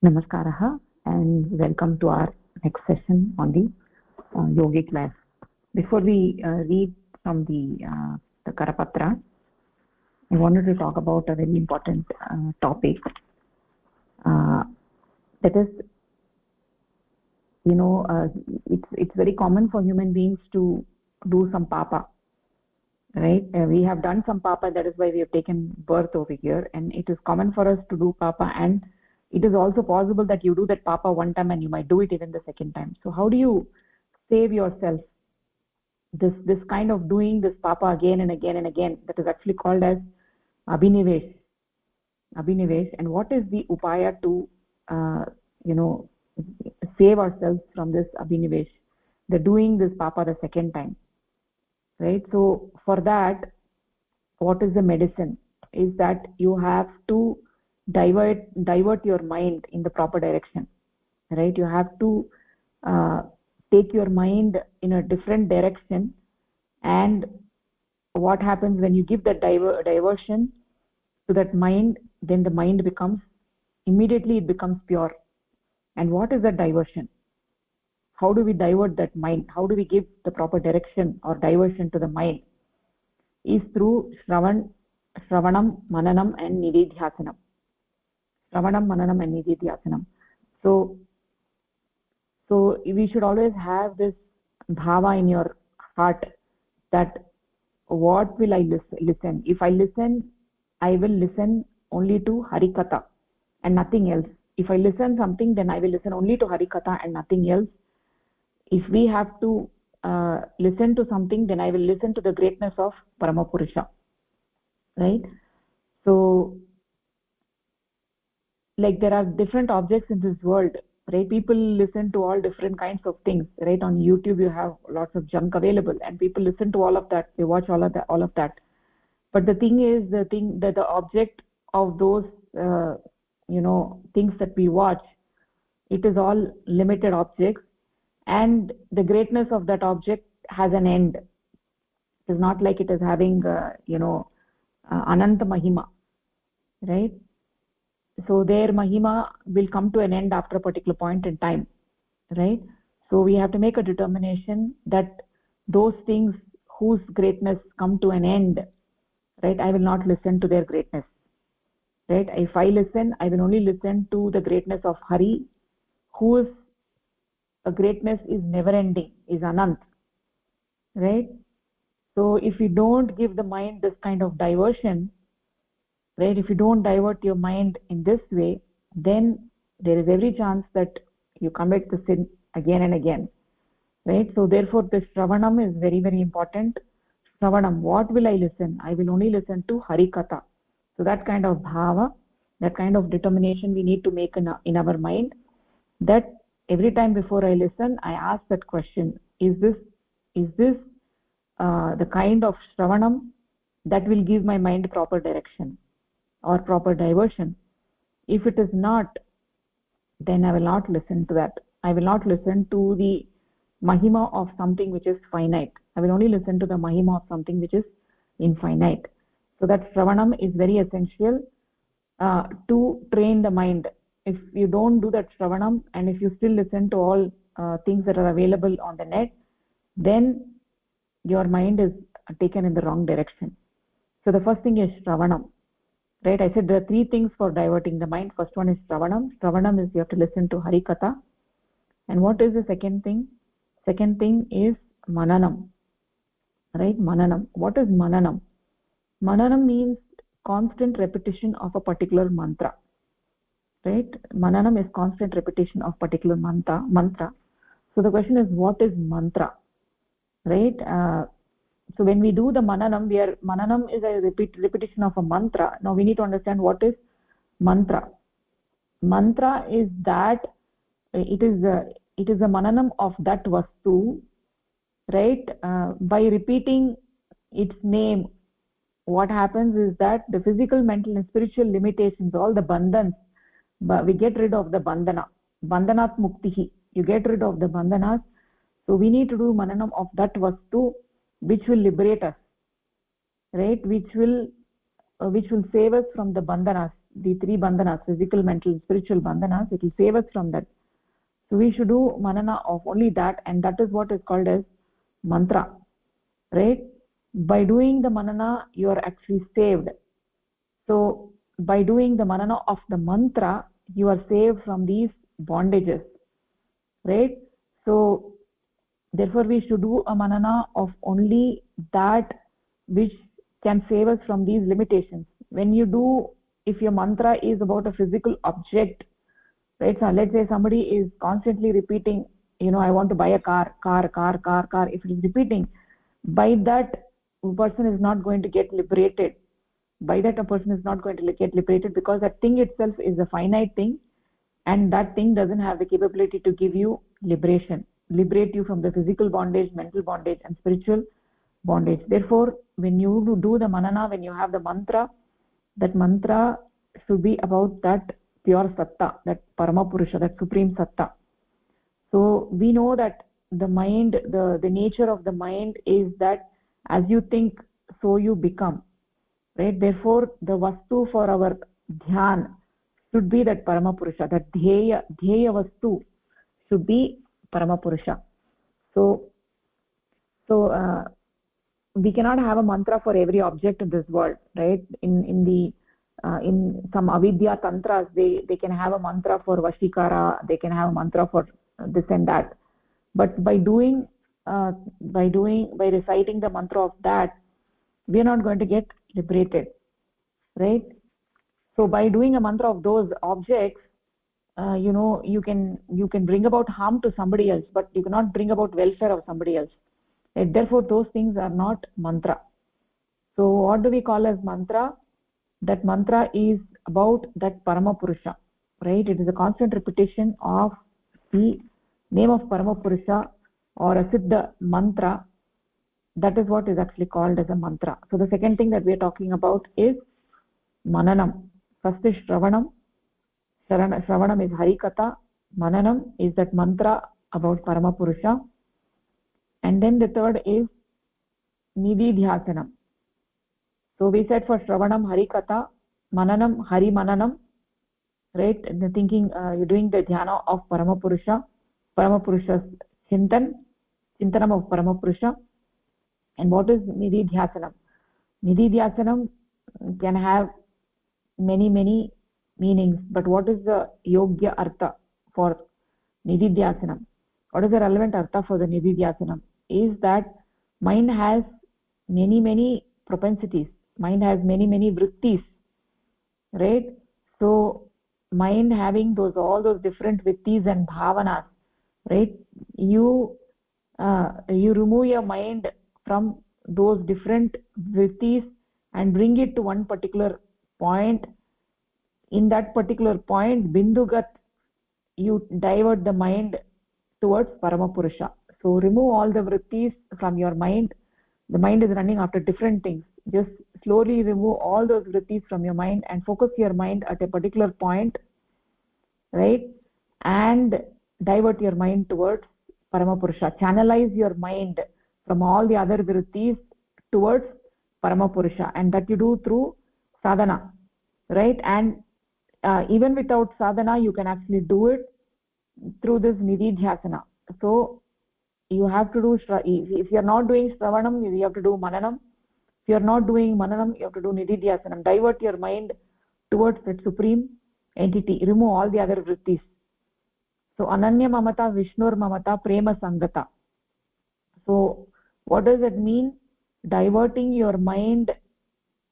Namaskaraha and welcome to our next session on the yogic life. Before we read from the Karapatra, I wanted to talk about a very important topic. Uh, that is, it's very common for human beings to do some papa, right? We have done some papa. That is why we have taken birth over here, and it is common for us to do papa. And it is also possible that you do that papa one time and you might do it even the second time. So how do you save yourself this kind of doing this papa again and again and again? That is actually called as abhinivesh. And what is the upaya to uh, you know save ourselves from this abhinivesh, the doing this papa the second time, right? So for that, what is the medicine is that you have to divert your mind in the proper direction, right? You have to uh, take your mind in a different direction. And what happens when you give that diversion to that mind, then the mind becomes immediately, it becomes pure. And what is that diversion? How do we divert that mind? How do we give the proper direction or diversion to the mind? Is through shravanam, mananam and nididhyasanam. Shravanam, mananam and nididhyasanam. So so we should always have this bhava in your heart, that what will I listen? If I listen, I will listen only to harikatha and nothing else. If I listen something, then I will listen only to harikatha and nothing else. If we have to listen to something, then I will listen to the greatness of Paramapurusha, right? So like there are different objects in this world, right? People listen to all different kinds of things, right? On YouTube you have lots of junk available and people listen to all of that, they watch all of that. But the thing is, the thing that the object of those things that we watch, it is all limited objects, and the greatness of that object has an end. It is not like it is having ananta mahima, right? So their mahima will come to an end after a particular point in time, right? So we have to make a determination that those things whose greatness come to an end, right, I will not listen to their greatness, right? If I listen, I will only listen to the greatness of Hari, whose greatness is never ending, is anant, right? So if you don't give the mind this kind of diversion, right, if you don't divert your mind in this way, then there is every chance that you commit the sin again and again, right? So therefore this shravanam is very, very important. Shravanam, what will I listen? I will only listen to harikatha. So that kind of bhava, that kind of determination we need to make in our mind, that every time before I listen, I ask that question: is this the kind of shravanam that will give my mind proper direction or proper diversion? If it is not, then I will not listen to that. I will not listen to the mahima of something which is finite. I will only listen to the mahima of something which is infinite. So that shravanam is very essential to train the mind. If you don't do that shravanam, and if you still listen to all things that are available on the net, then your mind is taken in the wrong direction. So the first thing is shravanam, right? I said there are three things for diverting the mind. First one is shravanam. Shravanam is you have to listen to harikatha. And what is the second thing? Second thing is mananam, right? Mananam. What is mananam? Mananam means constant repetition of a particular mantra, right? Mananam is constant repetition of particular mantra. So the question is, what is mantra, right? So when we do the mananam, mananam is a repetition of a mantra. Now we need to understand what is mantra. Mantra is that it is a mananam of that vastu, right? By repeating its name, what happens is that the physical, mental and spiritual limitations, all the bandhans, we get rid of the bandhanat muktihi, you get rid of the bandhanas. So we need to do mananam of that vastu which will liberate us, right? Which will save us from the bandhanas, the three bandhanas, physical, mental, spiritual bandhanas, it will save us from that. So we should do manana of only that, and that is what is called as mantra, right? By doing the manana, you are actually saved. So by doing the manana of the mantra, you are saved from these bondages, right? So therefore we should do a manana of only that which can save us from these limitations. When you do, if your mantra is about a physical object, right? So let's say somebody is constantly repeating, I want to buy a car. If it is repeating, by that person is not going to get liberated. By that a person is not going to get liberated, because that thing itself is a finite thing, and that thing doesn't have the capability to give you liberation, liberate you from the physical bondage, mental bondage, and spiritual bondage. Therefore, when you do the manana, when you have the mantra, that mantra should be about that pure satta, that parama purusha, that supreme satta. So we know that the mind, the nature of the mind is that as you think, so you become, right? Therefore the vastu for our dhyan should be that parama purusha, that dheya vastu should be parama purusha. So we cannot have a mantra for every object in this world, right? In some avidya tantras, they can have a mantra for vashikara, they can have a mantra for this and that, but by reciting the mantra of that, we are not going to get liberated, right? So by doing a mantra of those objects, you can bring about harm to somebody else, but you cannot bring about welfare of somebody else, right? Therefore those things are not mantra. So what do we call as mantra? That mantra is about that parama purusha, right? It is a constant repetition of the name of parama purusha or a siddha mantra. That is what is actually called as a mantra. So the second thing that we are talking about is mananam. First is shravanam. Shravanam is harikatha. Mananam is that mantra about parama purusha. And then the third is nididhyasanam. So we said for shravanam harikatha, mananam hari mananam, right? And the thinking, you're doing the dhyana of parama purusha's chintanam of parama purusha. And what is nididhyasanam? Nididhyasanam can have many meanings, but what is the yogya artha for nididhyasanam? What is the relevant artha for the nididhyasanam? Is that mind has many propensities, mind has many vrittis, right? So mind having all those different vrittis and bhavanas, right? You remove your mind from those different vrittis and bring it to one particular point. In that particular point, bindugat, you divert the mind towards parama purusha. So remove all the vrittis from your mind. The mind is running after different things. Just slowly remove all those vrittis from your mind and focus your mind at a particular point, right? And divert your mind towards parama purusha. Channelize your mind from all the other vrittis towards parama purusha, and that you do through sadhana, right? And even without sadhana, you can actually do it through this nididhyasana. So you have to do, if you are not doing shravanam, you have to do mananam. If you are not doing mananam, you have to do nididhyasanam. Divert your mind towards that supreme entity. Remove all the other vrittis. So ananya mamata vishnur mamata prema sangata. So what does it mean? Diverting your mind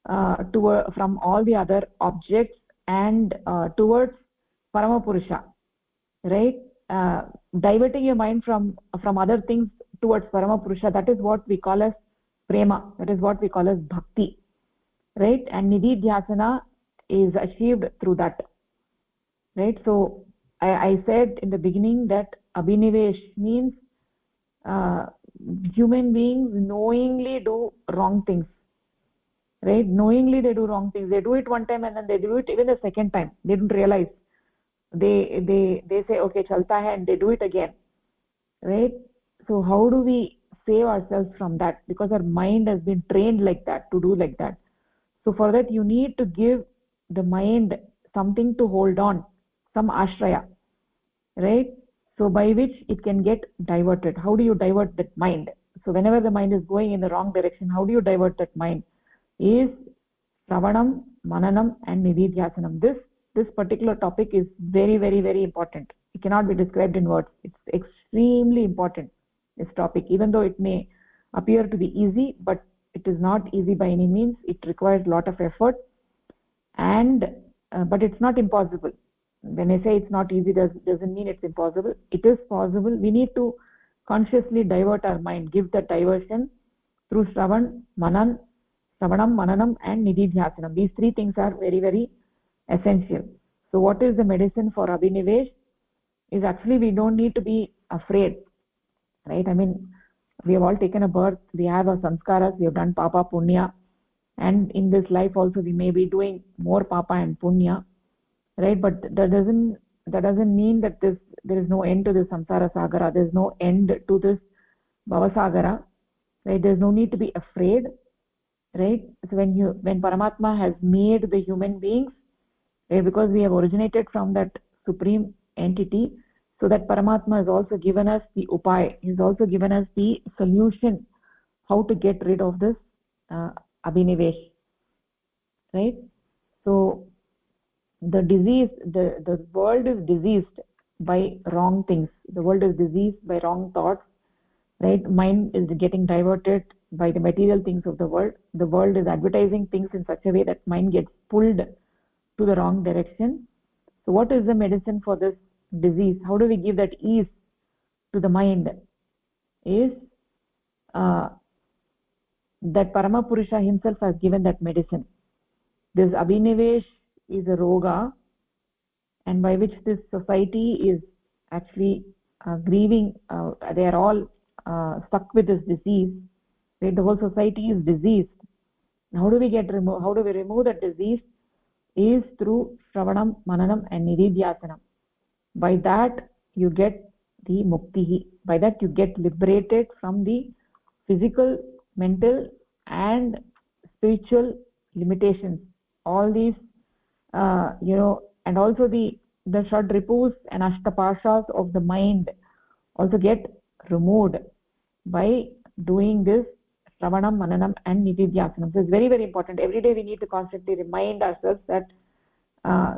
from all the other objects and towards parama purusha, right? Diverting your mind from other things towards parama purusha, that is what we call as prema, that is what we call as bhakti, right? And nididhyasana is achieved through that, right? So I said in the beginning that abhinivesh means human beings knowingly do wrong things, right? Knowingly they do wrong things. They do it one time and then they do it even the second time. They don't realize. They say okay chalta hai, and they do it again, right? So how do we save ourselves from that? Because our mind has been trained like that, to do like that. So for that you need to give the mind something to hold on, some ashraya, right? So by which it can get diverted. How do you divert that mind? So whenever the mind is going in the wrong direction, how do you divert that mind? Is Shravanam, Mananam and Nididhyasanam. This particular topic is very, very, very important. It cannot be described in words. It's extremely important, this topic, even though it may appear to be easy, but it is not easy by any means. It requires a lot of effort, and but it's not impossible. When I say it's not easy, doesn't mean it's impossible. It is possible. We need to consciously divert our mind, give the diversion through Shravanam, Mananam and Nididhyasanam. These three things are very, very essential. So what is the medicine for Abhinivesh? Is actually we don't need to be afraid, right? I mean, we have all taken a birth, we have our sanskaras, we have done papa punya, and in this life also we may be doing more papa and punya, right? But that doesn't mean that there is no end to this samsara sagara, there is no end to this bhavasagara, right? There's no need to be afraid, right? So when Paramatma has made the human beings, right, because we have originated from that supreme entity, so that Paramatma has also given us the upay, he's also given us the solution how to get rid of this abhinivesh, right? So the disease, the world is diseased by wrong things, the world is diseased by wrong thoughts, right? Mind is getting diverted by the material things of the world is advertising things in such a way that mind gets pulled to the wrong direction. So what is the medicine for this disease? How do we give that ease to the mind? Is that Paramapurusha himself has given that medicine. This abhinivesh is a roga, and by which this society is actually grieving. They are all stuck with this disease, right? The whole society is diseased. How do we remove that disease? Is through Shravanam, Mananam and Nididhyasanam. By that you get the mukti. By that you get liberated from the physical, mental and spiritual limitations. All these, and also the Shadripus and Ashtapashas of the mind also get removed by doing this Shravanam, Mananam and Nididhyasanam. So it's very, very important. Every day we need to constantly remind ourselves that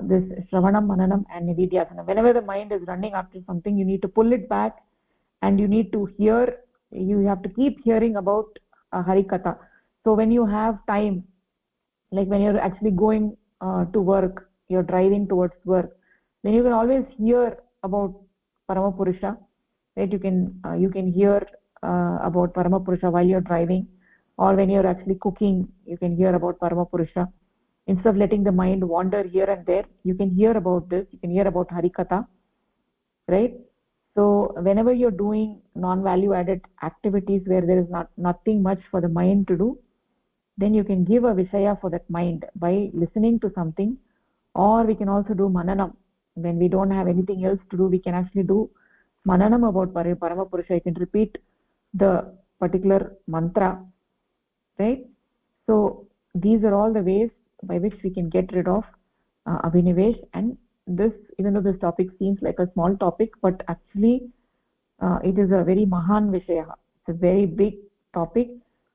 this Shravanam, Mananam and Nididhyasanam. Whenever the mind is running after something, you need to pull it back and you need to you have to keep hearing about Harikatha. So when you have time, like when you're actually going to work, you're driving towards work, then you can always hear about Paramapurusha, right? You can hear about Paramapurusha while you're driving, or when you're actually cooking, you can hear about Paramapurusha. Instead of letting the mind wander here and there, you can hear about this, you can hear about Harikatha, right? So whenever you're doing non-value added activities where there is nothing much for the mind to do, then you can give a vishaya for that mind by listening to something. Or we can also do mananam. When we don't have anything else to do, we can actually do mananam about Paramapurusha. You can repeat the particular mantra, right? So these are all the ways by which we can get rid of abhinivesh. And this, even though this topic seems like a small topic, but actually it is a very mahan vishaya. It's a very big topic,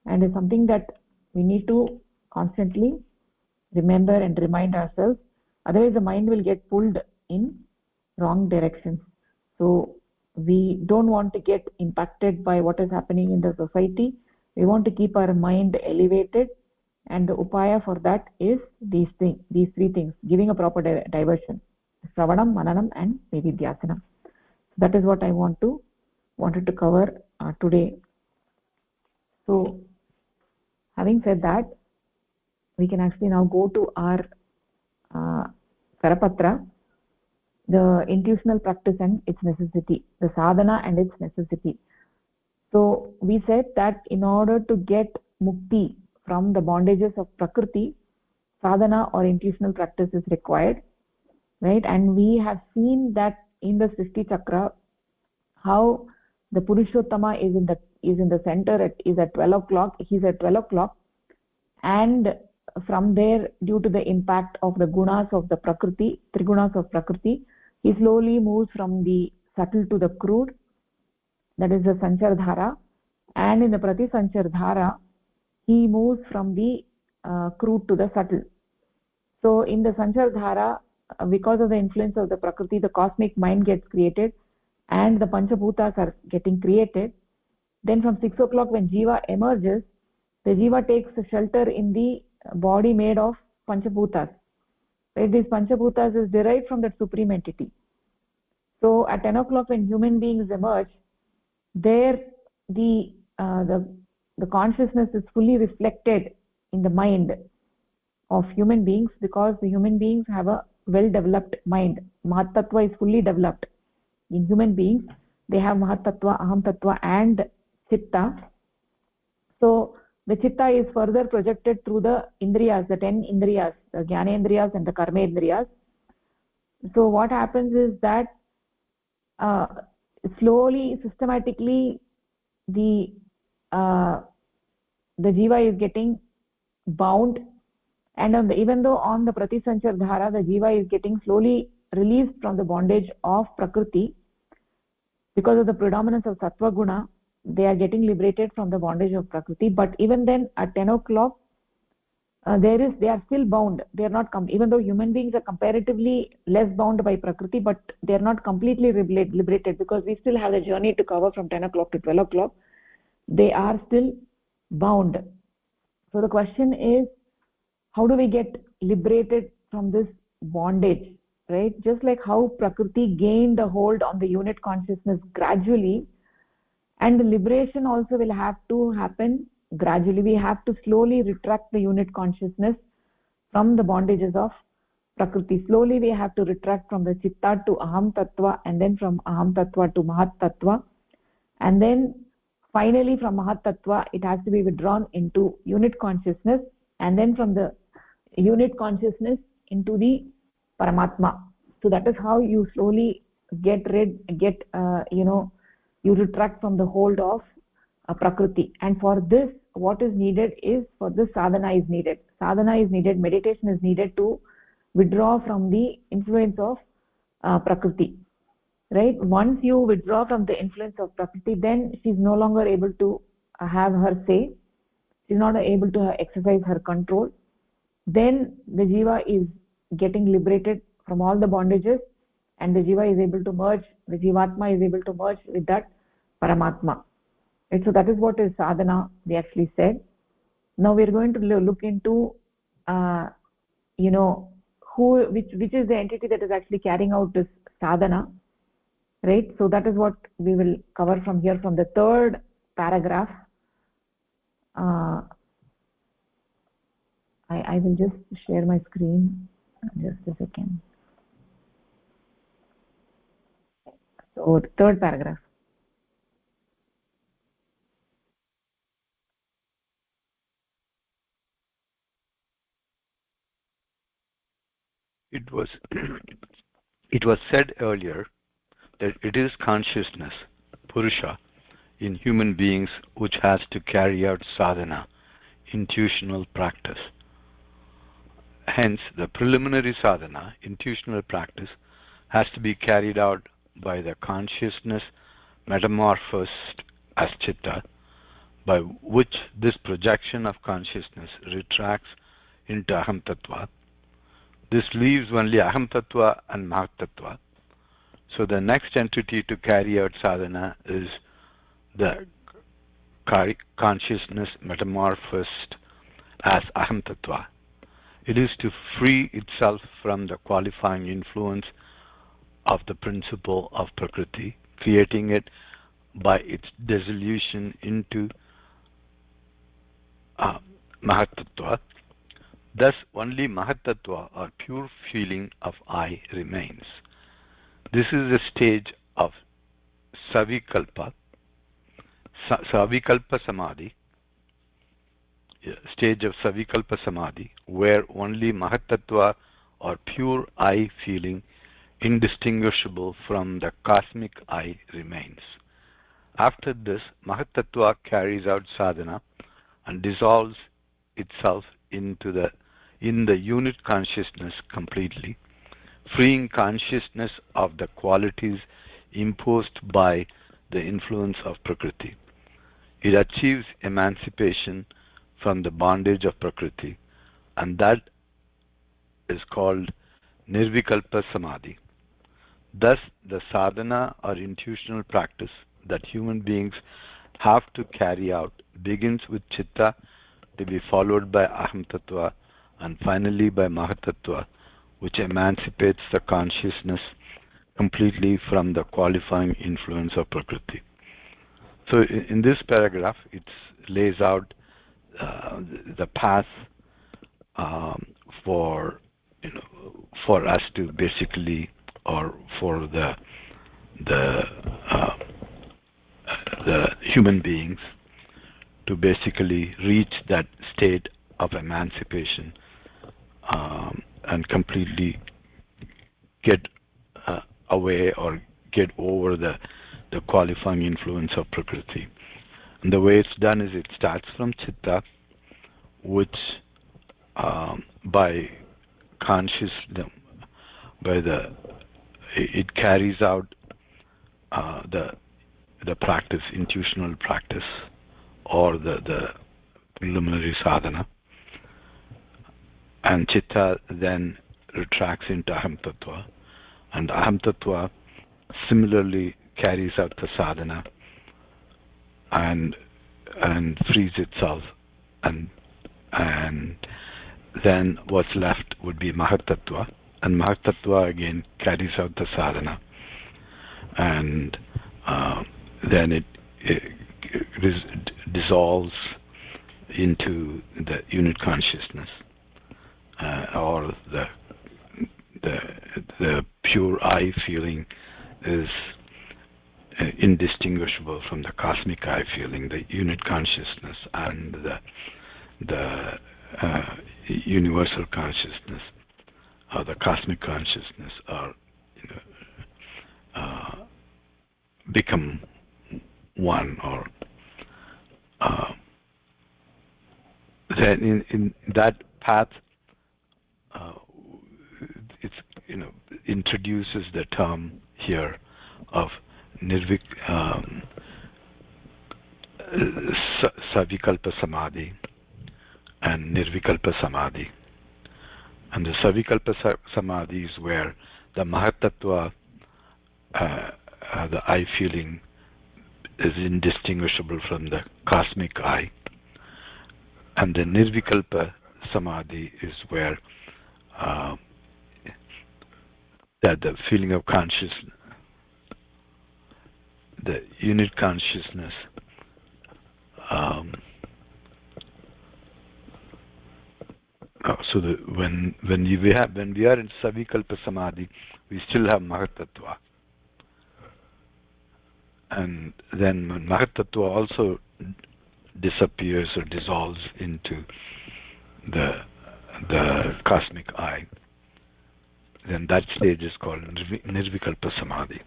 and it's something that we need to constantly remember and remind ourselves. Otherwise the mind will get pulled in wrong directions. So we don't want to get impacted by what is happening in the society. We want to keep our mind elevated, and the upaya for that is these three things: giving a proper diversion, Shravanam, Mananam and Nididhyasanam. That is what I wanted to cover today. So having said that, we can actually now go to our Karapatra, the intuitional practice and its necessity, the sadhana and its necessity. So we said that in order to get mukti from the bondages of Prakriti, sadhana or intuitional practice is required, right? And we have seen that in the Srishti Chakra, how the Purushottama is in the center, is at 12 o'clock, he's at 12 o'clock, and from there, due to the impact of the gunas of the Prakriti, Trigunas of Prakriti, he slowly moves from the subtle to the crude, that is the Sanchar Dhara, and in the Prati Sanchar Dhara, he moves from the crude to the subtle. So in the Sanchar Dhara, because of the influence of the Prakriti, the cosmic mind gets created and the Panchabhutas are getting created. Then from 6 o'clock when Jiva emerges, the Jiva takes shelter in the body made of Panchabhutas. Right? These Panchabhutas is derived from that supreme entity. So at 10 o'clock when human beings emerge, there the consciousness is fully reflected in the mind of human beings, because the human beings have a well developed mind. Mahatattva is fully developed in human beings. They have Mahatattva, Aham Tattva and Chitta. So the Chitta is further projected through the Indriyas, the 10 Indriyas, the Jnanendriyas and the Karmendriyas. So what happens is that slowly, systematically, the Jiva is getting bound, and even though on the Prati Sanchar Dhara, the Jiva is getting slowly released from the bondage of Prakriti, because of the predominance of Sattva Guna, they are getting liberated from the bondage of Prakriti. But even then, at 10 o'clock, they are still bound. They are not even though human beings are comparatively less bound by Prakriti, but they are not completely liberated, because we still have the journey to cover from 10 o'clock to 12 o'clock. They are still bound. So the question is, how do we get liberated from this bondage, right? Just like how Prakriti gained a hold on the unit consciousness gradually, and the liberation also will have to happen gradually. We have to slowly retract the unit consciousness from the bondages of Prakriti. Slowly we have to retract from the Chitta to Aham Tattva, and then from Aham Tattva to Mahat Tattva, and then finally from Mahat Tattva it has to be withdrawn into unit consciousness, and then from the unit consciousness into the Paramatma. So that is how you slowly you retract from the hold of Prakriti. And for this, what is needed is, for this sadhana is needed. Sadhana is needed, meditation is needed to withdraw from the influence of Prakriti. Right? Once you withdraw from the influence of Prakriti, then she is no longer able to have her say. She is not able to exercise her control. Then the Jiva is getting liberated from all the bondages, and the Jiva is able to merge, the Jivatma is able to merge with that Paramatma. Right? So that is what is sadhana, we actually said. Now we are going to look into which is the entity that is actually carrying out this sadhana. Right? So that is what we will cover from here, from the third paragraph. I will just share my screen, just a second. So the third paragraph. It was it was said earlier that it is consciousness, Purusha, in human beings which has to carry out sadhana, intuitional practice. Hence, the preliminary sadhana, intuitional practice, has to be carried out by the consciousness metamorphosed as Chitta, by which this projection of consciousness retracts into Aham Tattva. This leaves only Aham Tattva and Mahat Tattva. So the next entity to carry out sadhana is the consciousness metamorphosed as Aham Tattva. It is to free itself from the qualifying influence of the principle of Prakriti, creating it by its dissolution into Mahat Tattva. Thus, only Mahat Tattva, or pure feeling of I, remains. This is the stage of Savikalpa, Savikalpa Samadhi, stage of Savikalpa Samadhi, where only Mahat Tattva, or pure I feeling, indistinguishable from the cosmic I, remains. After this, Mahat Tattva carries out sadhana and dissolves itself into the in the unit consciousness completely, freeing consciousness of the qualities imposed by the influence of Prakriti. It achieves emancipation from the bondage of Prakriti, and that is called Nirvikalpa Samadhi. Thus, the sadhana or intuitional practice that human beings have to carry out begins with Chitta, to be followed by Aham Tattva, and finally by Mahatattva, which emancipates the consciousness completely from the qualifying influence of Prakriti. So in this paragraph, it lays out the path for for us to basically, or for uh, the human beings to basically reach that state of emancipation, and completely get away or get over the qualifying influence of Prakriti. And the way it's done is it starts from Chitta, which by conscious, by the it carries out the practice, intuitional practice, or the preliminary sadhana, and Chitta then retracts into Aham Tattva, and Aham Tattva similarly carries out the sadhana and frees itself, and then what's left would be Mahatattva, and Mahatattva again carries out the sadhana, and then it dissolves into the unit consciousness, or the pure I feeling is indistinguishable from the cosmic I feeling. The unit consciousness and the universal consciousness, or the cosmic consciousness, are become one, or then in that path, it's introduces the term here of nirvik savikalpa samadhi and nirvikalpa samadhi. And the savikalpa samadhi is where the mahatattva, the I feeling, is indistinguishable from the cosmic I, and the nirvikalpa samadhi is where that the feeling of consciousness, the unit consciousness, so when we are in savikalpa samadhi, we still have mahatattva, and then when mahatattva also disappears or dissolves into the cosmic I, then that stage is called nirvikalpa samadhi.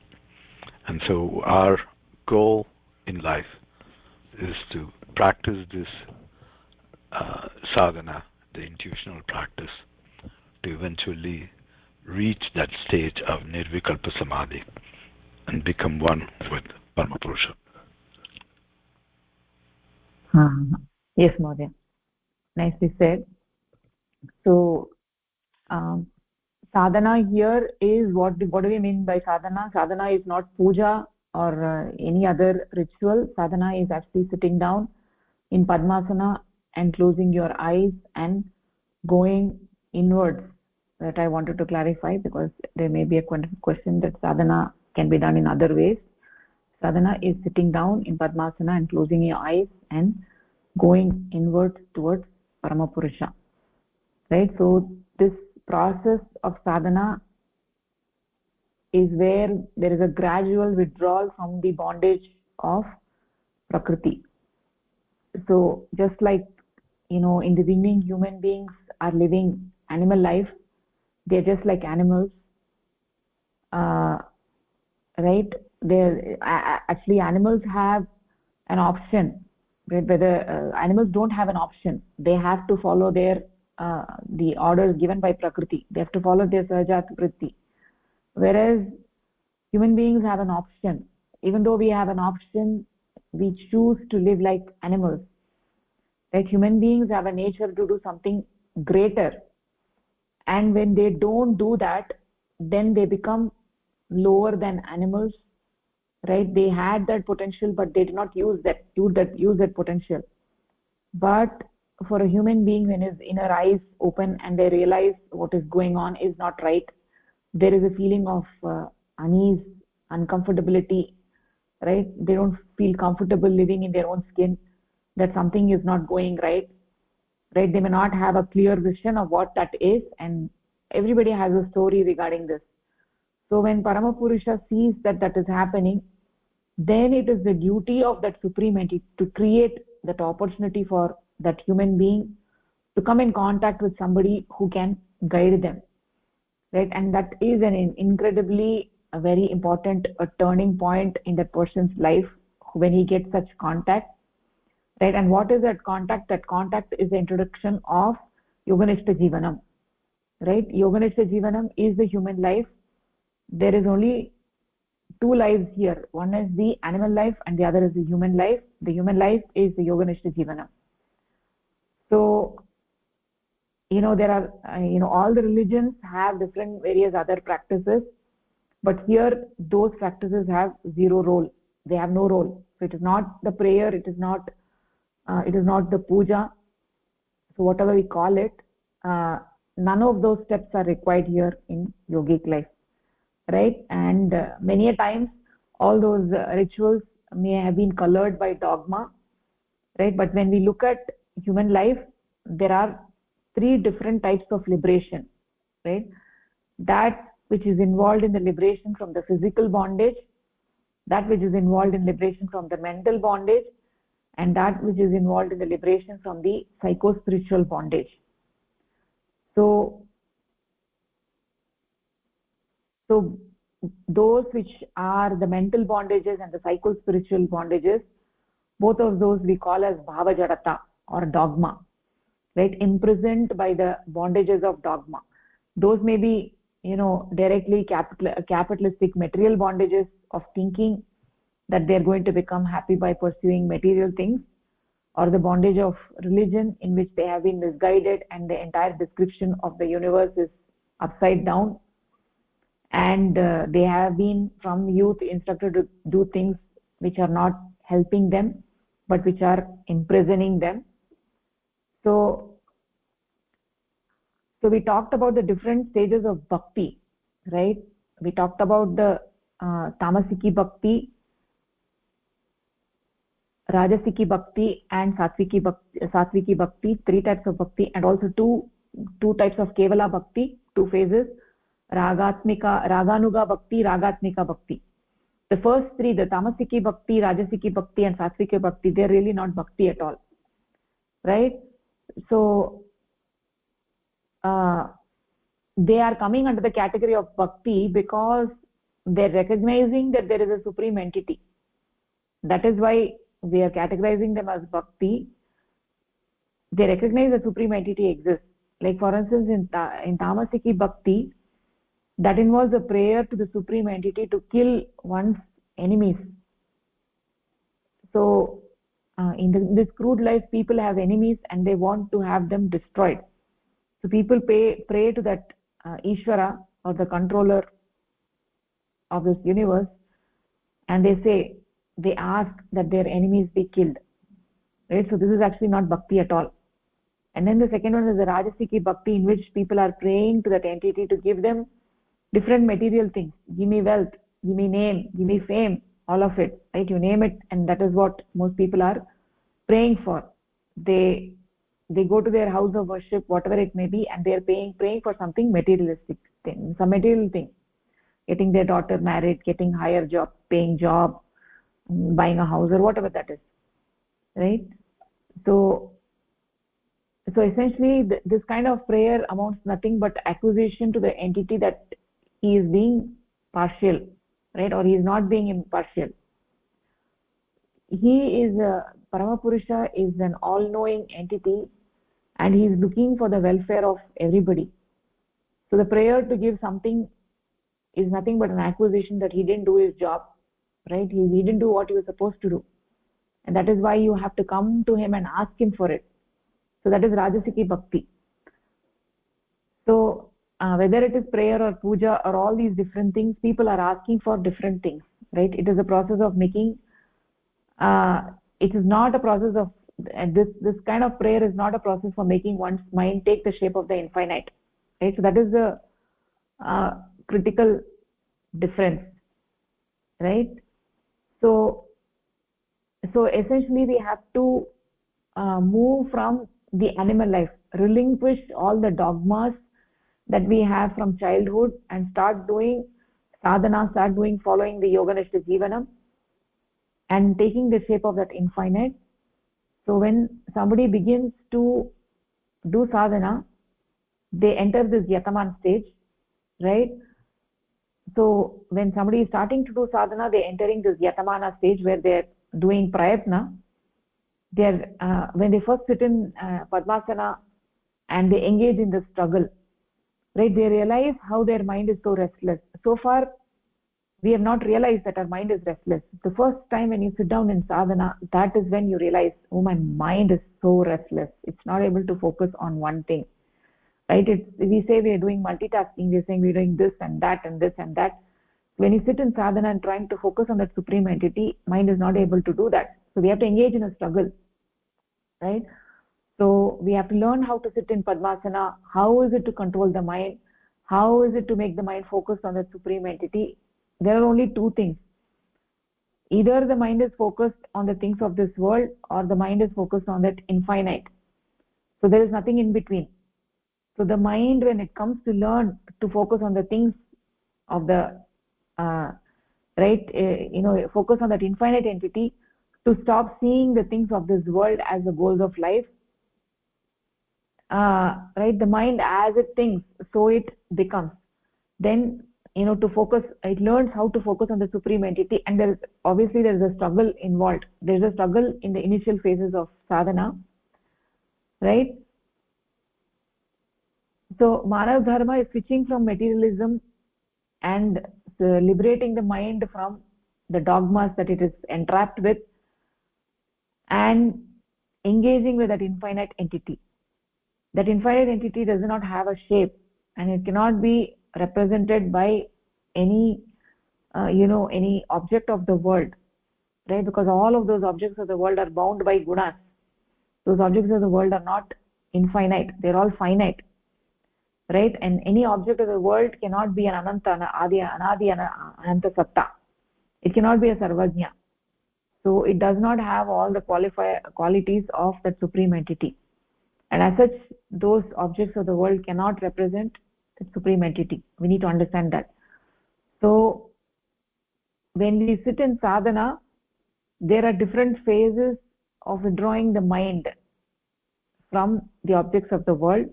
And so our goal in life is to practice this sadhana, the intuitional practice, to eventually reach that stage of nirvikalpa samadhi and become one with Paramapurusha. Yes, Maurya. Nicely said. So, sadhana here is what do we mean by sadhana? Sadhana is not puja or any other ritual. Sadhana is actually sitting down in Padmasana and closing your eyes and going inwards. That I wanted to clarify, because there may be a question that sadhana can be done in other ways. Sadhana is sitting down in Padmasana and closing your eyes and going inwards towards Paramapurusha. Right? So this process of sadhana is where there is a gradual withdrawal from the bondage of Prakriti. So just like, in the beginning, human beings are living animal life. They're just like animals, right? They're actually, animals have an option, right? Whether animals don't have an option, they have to follow their the orders given by Prakriti. They have to follow their Sahajat Vritti. Whereas human beings have an option. Even though we have an option, we choose to live like animals. Like human beings have a nature to do something greater. And when they don't do that, then they become lower than animals, right? They had that potential, but they did not use that potential. But for a human being, when his inner eyes open and they realize what is going on is not right, there is a feeling of unease, uncomfortability, right? They don't feel comfortable living in their own skin, that something is not going right, right? They may not have a clear vision of what that is, and everybody has a story regarding this. So when Paramapurusha sees that that is happening, then it is the duty of that supreme entity to create that opportunity for that human being to come in contact with somebody who can guide them, right? And that is an incredibly a very important turning point in that person's life when he gets such contact, right? And what is that contact? That contact is the introduction of Yoganishta Jivanam, right? Yoganishta Jivanam is the human life. There is only two lives here. One is the animal life and the other is the human life. The human life is the Yoganishta Jivanam. So, there are, all the religions have different various other practices, but here those practices have zero role. They have no role. So it is not the prayer, it is not the puja. So whatever we call it, none of those steps are required here in yogic life, right? And many a times all those rituals may have been colored by dogma, right? But when we look at human life, there are three different types of liberation, right? That which is involved in the liberation from the physical bondage, that which is involved in liberation from the mental bondage, and that which is involved in the liberation from the psycho-spiritual bondage. So those which are the mental bondages and the psycho-spiritual bondages, both of those we call as bhava jadata or dogma, right? Imprisoned by the bondages of dogma. Those may be, directly capitalistic material bondages of thinking that they're going to become happy by pursuing material things, or the bondage of religion in which they have been misguided and the entire description of the universe is upside down, and they have been from youth instructed to do things which are not helping them but which are imprisoning them. So we talked about the different stages of bhakti, right? We talked about the tamasiki bhakti, rajasiki bhakti and satviki bhakti, three types of bhakti, and also two types of kevala bhakti, two phases, raganuga bhakti, ragatmika bhakti. The first three, the tamasiki bhakti, rajasiki bhakti and satviki bhakti, they're really not bhakti at all, right? So they are coming under the category of bhakti because they're recognizing that there is a supreme entity. That is why we are categorizing them as bhakti. They recognize the supreme entity exists. Like for instance, in tamasiki bhakti, that involves a prayer to the supreme entity to kill one's enemies. So in this crude life, people have enemies and they want to have them destroyed. So people pray to that Ishvara, or the controller of this universe, and they ask that their enemies be killed, right? So this is actually not bhakti at all. And then the second one is the rajasiki bhakti, in which people are praying to that entity to give them different material things. Give me wealth, give me name, give me fame, all of it, right? You name it, and that is what most people are praying for. They go to their house of worship, whatever it may be, and they are praying for something materialistic thing, some material thing, getting their daughter married, getting higher job, paying job, buying a house, or whatever that is, right? So essentially this kind of prayer amounts nothing but accusation to the entity that he is being partial, right? Or he is not being impartial. He is Paramapurusha is an all-knowing entity, and he is looking for the welfare of everybody. So the prayer to give something is nothing but an accusation that he didn't do his job, right? He didn't do what he was supposed to do, and that is why you have to come to him and ask him for it. So that is Rajasiki Bhakti. So whether it is prayer or puja or all these different things, people are asking for different things, right? It is a process of making, it is not a process of, this kind of prayer is not a process for making one's mind take the shape of the infinite, right? So that is the critical difference, right? So essentially we have to move from the animal life, relinquish all the dogmas that we have from childhood, and start doing sadhana, start doing, following the yoganishta jivanam and taking the shape of that infinite. So when somebody begins to do sadhana, they enter this yataman stage, right? So when somebody is starting to do sadhana, they're entering this yatamana stage where they're doing prayatna. They're when they first sit in padmasana and they engage in the struggle, right? They realize how their mind is so restless. So far we have not realized that our mind is restless. The first time when you sit down in sadhana, that is when you realize, oh, my mind is so restless, it's not able to focus on one thing, right? We say we are doing multitasking, we're saying we're doing this and that and this and that. When you sit in sadhana and trying to focus on that supreme entity, mind is not able to do that. So we have to engage in a struggle, right? So we have to learn how to sit in padmasana. How is it to control the mind? How is it to make the mind focus on the supreme entity? There are only two things. Either the mind is focused on the things of this world, or the mind is focused on that infinite. So there is nothing in between. So the mind, when it comes to learn to focus on the things of the focus on that infinite entity, to stop seeing the things of this world as the goals of life, right? The mind, as it thinks, so it becomes. Then to focus, it learns how to focus on the supreme entity, and there is a struggle involved. There is a struggle in the initial phases of sadhana, right? So Manav Dharma is switching from materialism and liberating the mind from the dogmas that it is entrapped with, and engaging with that infinite entity. That infinite entity does not have a shape, and it cannot be represented by any any object of the world, right? Because all of those objects of the world are bound by gunas. Those objects of the world are not infinite, they're all finite, right? And any object of the world cannot be an ananta, anadi ananta satta. It cannot be a sarvajna. So it does not have all the qualities of that supreme entity, and as such those objects of the world cannot represent the supreme entity. We need to understand that. So when we sit in sadhana, there are different phases of withdrawing the mind from the objects of the world,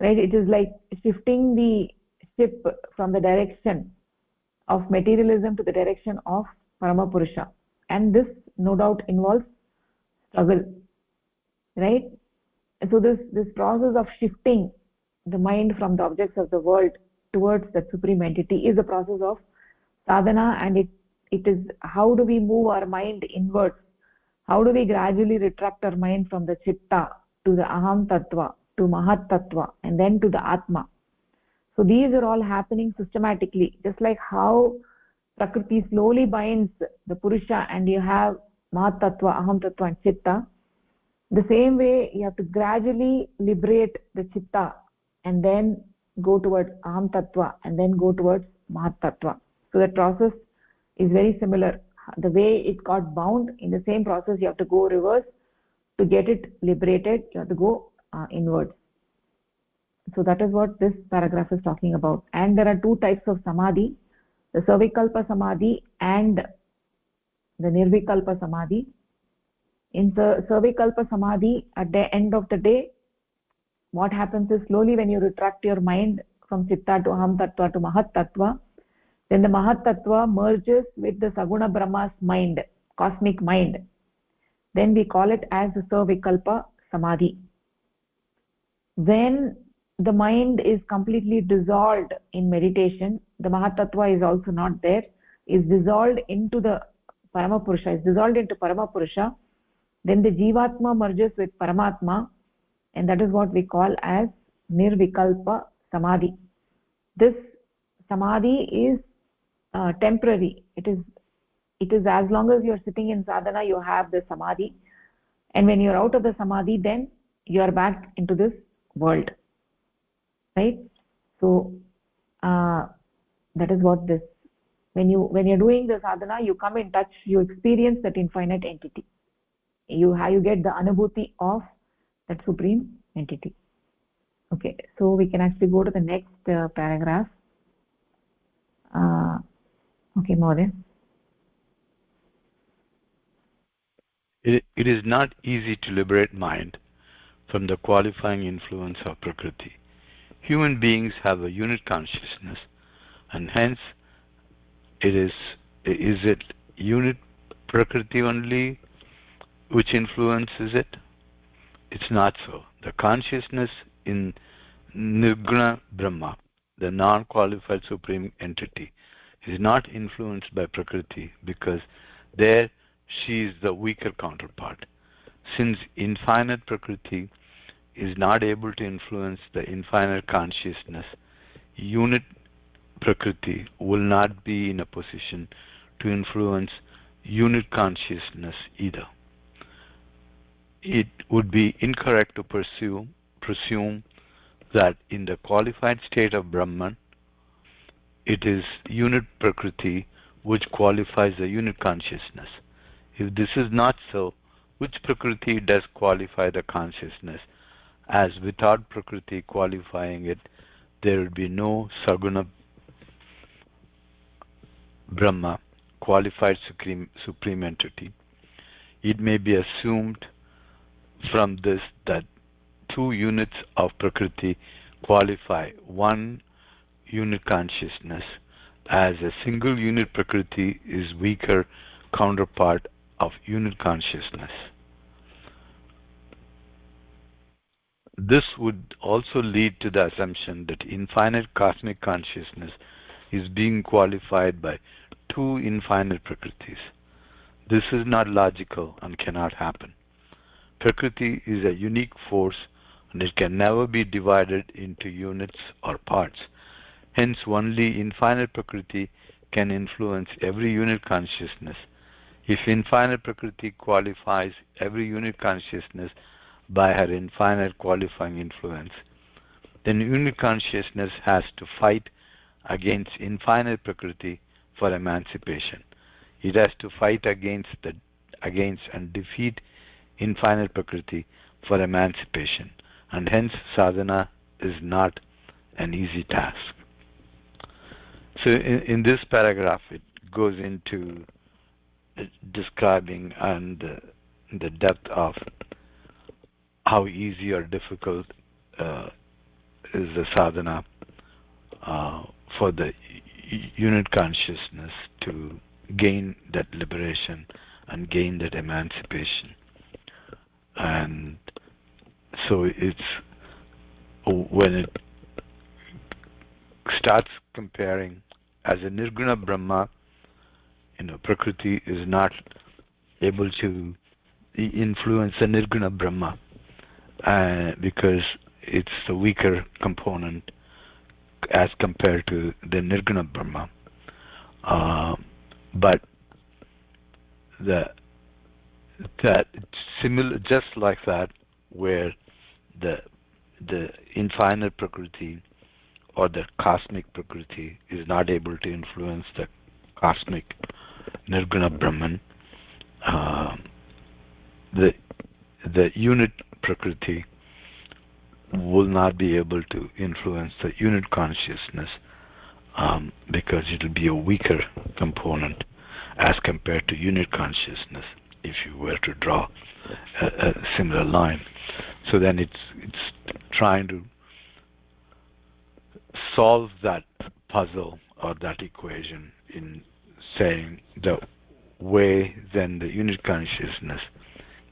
right? It is like shifting the ship from the direction of materialism to the direction of Paramapurusha, and this no doubt involves struggle, right? So this process of shifting the mind from the objects of the world towards the supreme entity is a process of sadhana, and it is, how do we move our mind inwards? How do we gradually retract our mind from the chitta to the aham tattva, to mahat tattva, and then to the atma? So these are all happening systematically, just like how Prakriti slowly binds the Purusha and you have mahat tattva, aham tattva and chitta. The same way you have to gradually liberate the chitta and then go towards aham tattva and then go towards mahat tattva. So the process is very similar. The way it got bound, in the same process you have to go reverse. To get it liberated, you have to go inwards. So that is what this paragraph is talking about. And there are two types of samadhi, the savikalpa samadhi and the nirvikalpa samadhi. In the savikalpa samadhi, at the end of the day, what happens is, slowly when you retract your mind from chitta to aham tattva to mahat tattva, then the mahat tattva merges with the saguna brahma's mind, cosmic mind. Then we call it as the savikalpa samadhi. When the mind is completely dissolved in meditation, the Mahatattva is also not there, is dissolved into the Paramapurusha, is dissolved into Paramapurusha, then the Jivatma merges with Paramatma, and that is what we call as Nirvikalpa Samadhi. This Samadhi is temporary. It is as long as you're sitting in sadhana, you have the Samadhi, and when you're out of the Samadhi, then you are back into this world, right? So uh, that is what this, when you're doing the sadhana, you come in touch, you experience that infinite entity, you get the anubhuti of that supreme entity. Okay, so we can actually go to the next paragraph. uh, okay, Maureen. It is not easy to liberate mind from the qualifying influence of Prakriti. Human beings have a unit consciousness, and hence is it unit Prakriti only which influences it? It's not so. The consciousness in Nirguna Brahma, the non-qualified supreme entity, is not influenced by Prakriti because there she is the weaker counterpart. Since infinite Prakriti is not able to influence the infinite consciousness, unit Prakriti will not be in a position to influence unit consciousness either. It would be incorrect to presume that in the qualified state of Brahman, it is unit Prakriti which qualifies the unit consciousness. If this is not so, which Prakriti does qualify the consciousness? As without Prakriti qualifying it, there will be no Saguna Brahma, qualified supreme entity. It may be assumed from this that two units of Prakriti qualify one unit consciousness, as a single unit Prakriti is weaker counterpart of unit consciousness. This would also lead to the assumption that infinite cosmic consciousness is being qualified by two infinite Prakritis. This is not logical and cannot happen. Prakriti is a unique force and it can never be divided into units or parts. Hence, only infinite Prakriti can influence every unit consciousness. If infinite Prakriti qualifies every unit consciousness by her infinite qualifying influence, then unit consciousness has to fight against infinite Prakriti for emancipation. It has to fight against and defeat infinite Prakriti for emancipation, and hence sadhana is not an easy task. So in this paragraph, it goes into describing and the depth of how easy or difficult is the sadhana for the unit consciousness to gain that liberation and gain that emancipation. And so it's when it starts comparing as a Nirguna Brahma, Prakriti is not able to influence the Nirguna Brahma because it's the weaker component as compared to the Nirguna Brahma. But that similar, just like that, where the infinite Prakriti or the cosmic Prakriti is not able to influence the cosmic Nirguna Brahman, the unit Prakriti will not be able to influence the unit consciousness because it will be a weaker component as compared to unit consciousness, if you were to draw a similar line. So then it's trying to solve that puzzle or that equation in saying the way then the unit consciousness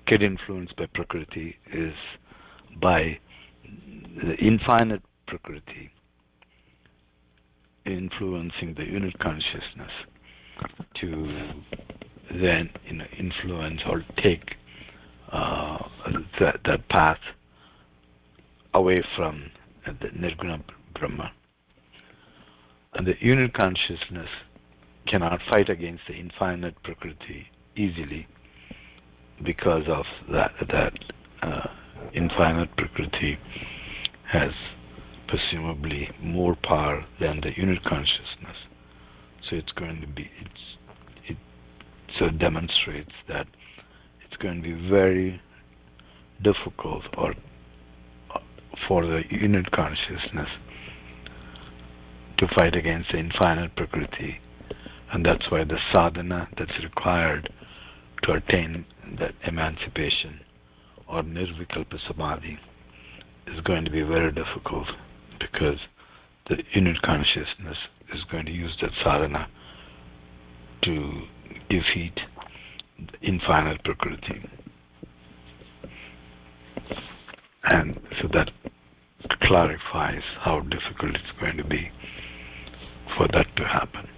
get influenced by Prakriti is by the infinite Prakriti influencing the unit consciousness to then influence or take that path away from the Nirguna Brahma. And the unit consciousness cannot fight against the infinite Prakriti easily because of that infinite Prakriti has presumably more power than the unit consciousness. So it's going to be, it so demonstrates that it's going to be very difficult for the unit consciousness to fight against the infinite Prakriti. And that's why the sadhana that's required to attain that emancipation or nirvikalpa samadhi is going to be very difficult, because the unit consciousness is going to use that sadhana to defeat the infinite Prakriti. And so that clarifies how difficult it's going to be for that to happen.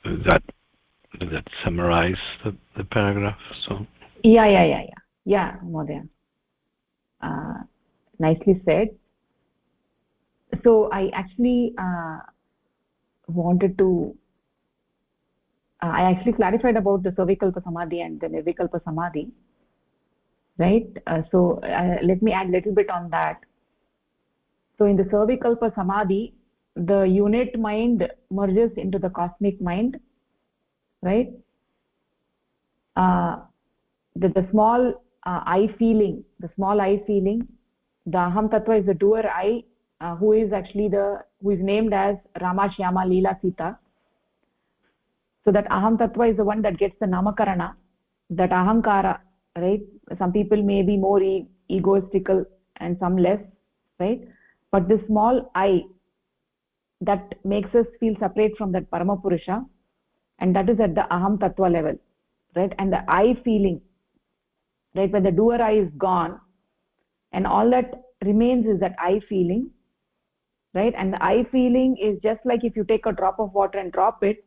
Does that summarize the paragraph? So yeah, Modaya. Nicely said. So I actually wanted to I actually clarified about the Savikalpa Samadhi and the Nirvikalpa Samadhi, right? So let me add a little bit on that. So in the Savikalpa Samadhi, the unit mind merges into the cosmic mind, right? The small I feeling, the Aham Tattva is the doer I, who is named as Rama, Shyama, Leela, Sita. So that Aham Tattva is the one that gets the Namakarana, that Ahankara, right? Some people may be more egoistical and some less, right? But the small I that makes us feel separate from that Paramapurusha, and that is at the Aham Tattva level, right? And the I feeling, right? When the doer I is gone, and all that remains is that I feeling, right? And the I feeling is just like if you take a drop of water and drop it,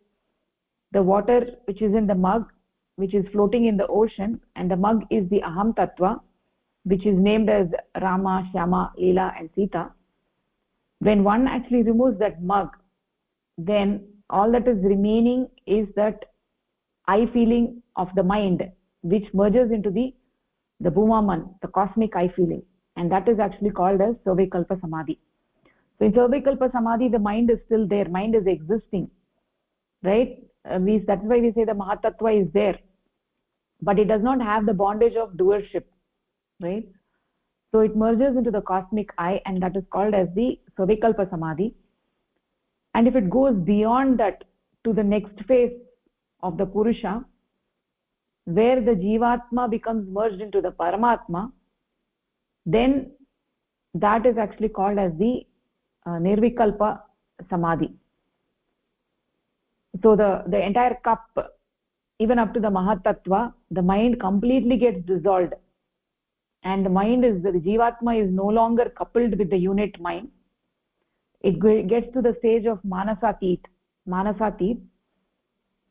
the water which is in the mug, which is floating in the ocean, and the mug is the Aham Tattva, which is named as Rama, Shyama, Leela and Sita. When one actually removes that mug, then all that is remaining is that I feeling of the mind, which merges into the Bhumaman, the cosmic I feeling, and that is actually called as Savikalpa Samadhi. So in Savikalpa Samadhi, the mind is still there, mind is existing, right? That's why we say the Mahatattva is there, but it does not have the bondage of doership, right? So it merges into the cosmic I, and that is called as the Savikalpa Samadhi. And if it goes beyond that to the next phase of the Purusha, where the Jivatma becomes merged into the Paramatma, then that is actually called as the Nirvikalpa Samadhi. So the entire cup, even up to the Mahatattva, the mind completely gets dissolved, and the Jivatma is no longer coupled with the unit mind. It gets to the stage of Manasatit.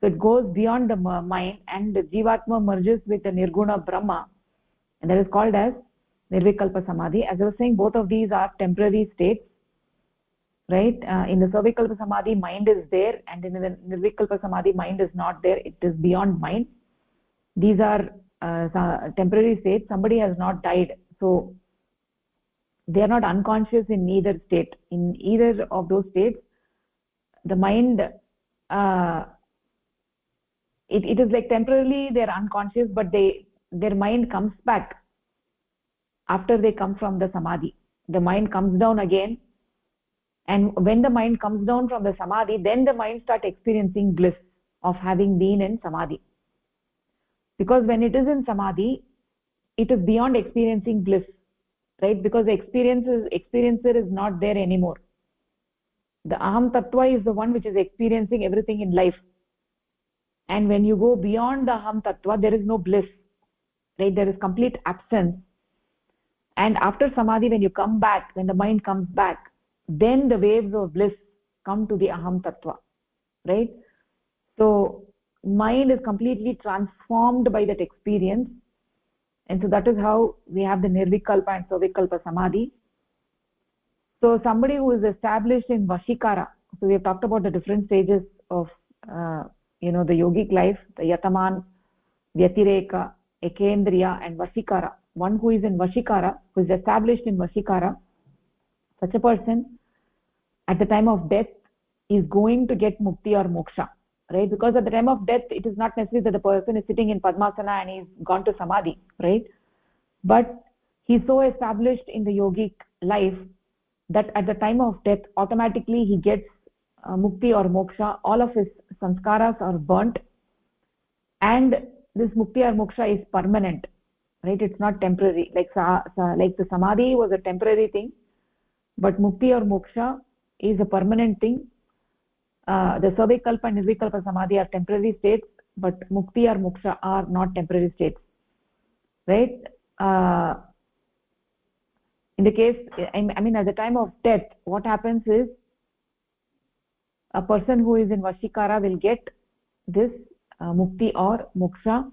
So it goes beyond the mind, and the Jivatma merges with the Nirguna Brahma, and that is called as Nirvikalpa Samadhi. As I was saying, both of these are temporary states, right? In the Savikalpa Samadhi, mind is there, and in the Nirvikalpa Samadhi, mind is not there. It is beyond mind. These are temporary states. Somebody has not died, so they are not unconscious in either state. In either of those states, the mind, it is like temporarily they are unconscious, but their mind comes back after they come from the Samadhi. The mind comes down again, and when the mind comes down from the Samadhi, then the mind starts experiencing bliss of having been in Samadhi. Because when it is in Samadhi, it is beyond experiencing bliss, right? Because the experiencer is not there anymore. The Aham Tattva is the one which is experiencing everything in life, And when you go beyond the aham tattva, there is no bliss, right? There is complete absence. And after samadhi, when you come back, when the mind comes back, then the waves of bliss come to the aham tattva, right? So mind is completely transformed by that experience. And so that is how we have the nirvikalpa and savikalpa samadhi. So somebody who is established in vashikara, so we have talked about the different stages of the yogic life, the yataman, vyatireka, ekendriya and vashikara. One who is in vashikara, who is established in vashikara, such a person at the time of death is going to get mukti or moksha, right? Because at the time of death, it is not necessary that the person is sitting in padmasana and he's gone to samadhi, right? But he's so established in the yogic life that at the time of death, automatically he gets mukti or moksha. All of his sanskaras are burnt, and this mukti or moksha is permanent, right? It's not temporary. Like the samadhi was a temporary thing, but mukti or moksha is a permanent thing. The savikalpa and nirvikalpa samadhi are temporary states, but mukti or moksha are not temporary states, right? In the case, I mean, at the time of death, what happens is a person who is in vashikara will get this mukti or moksha.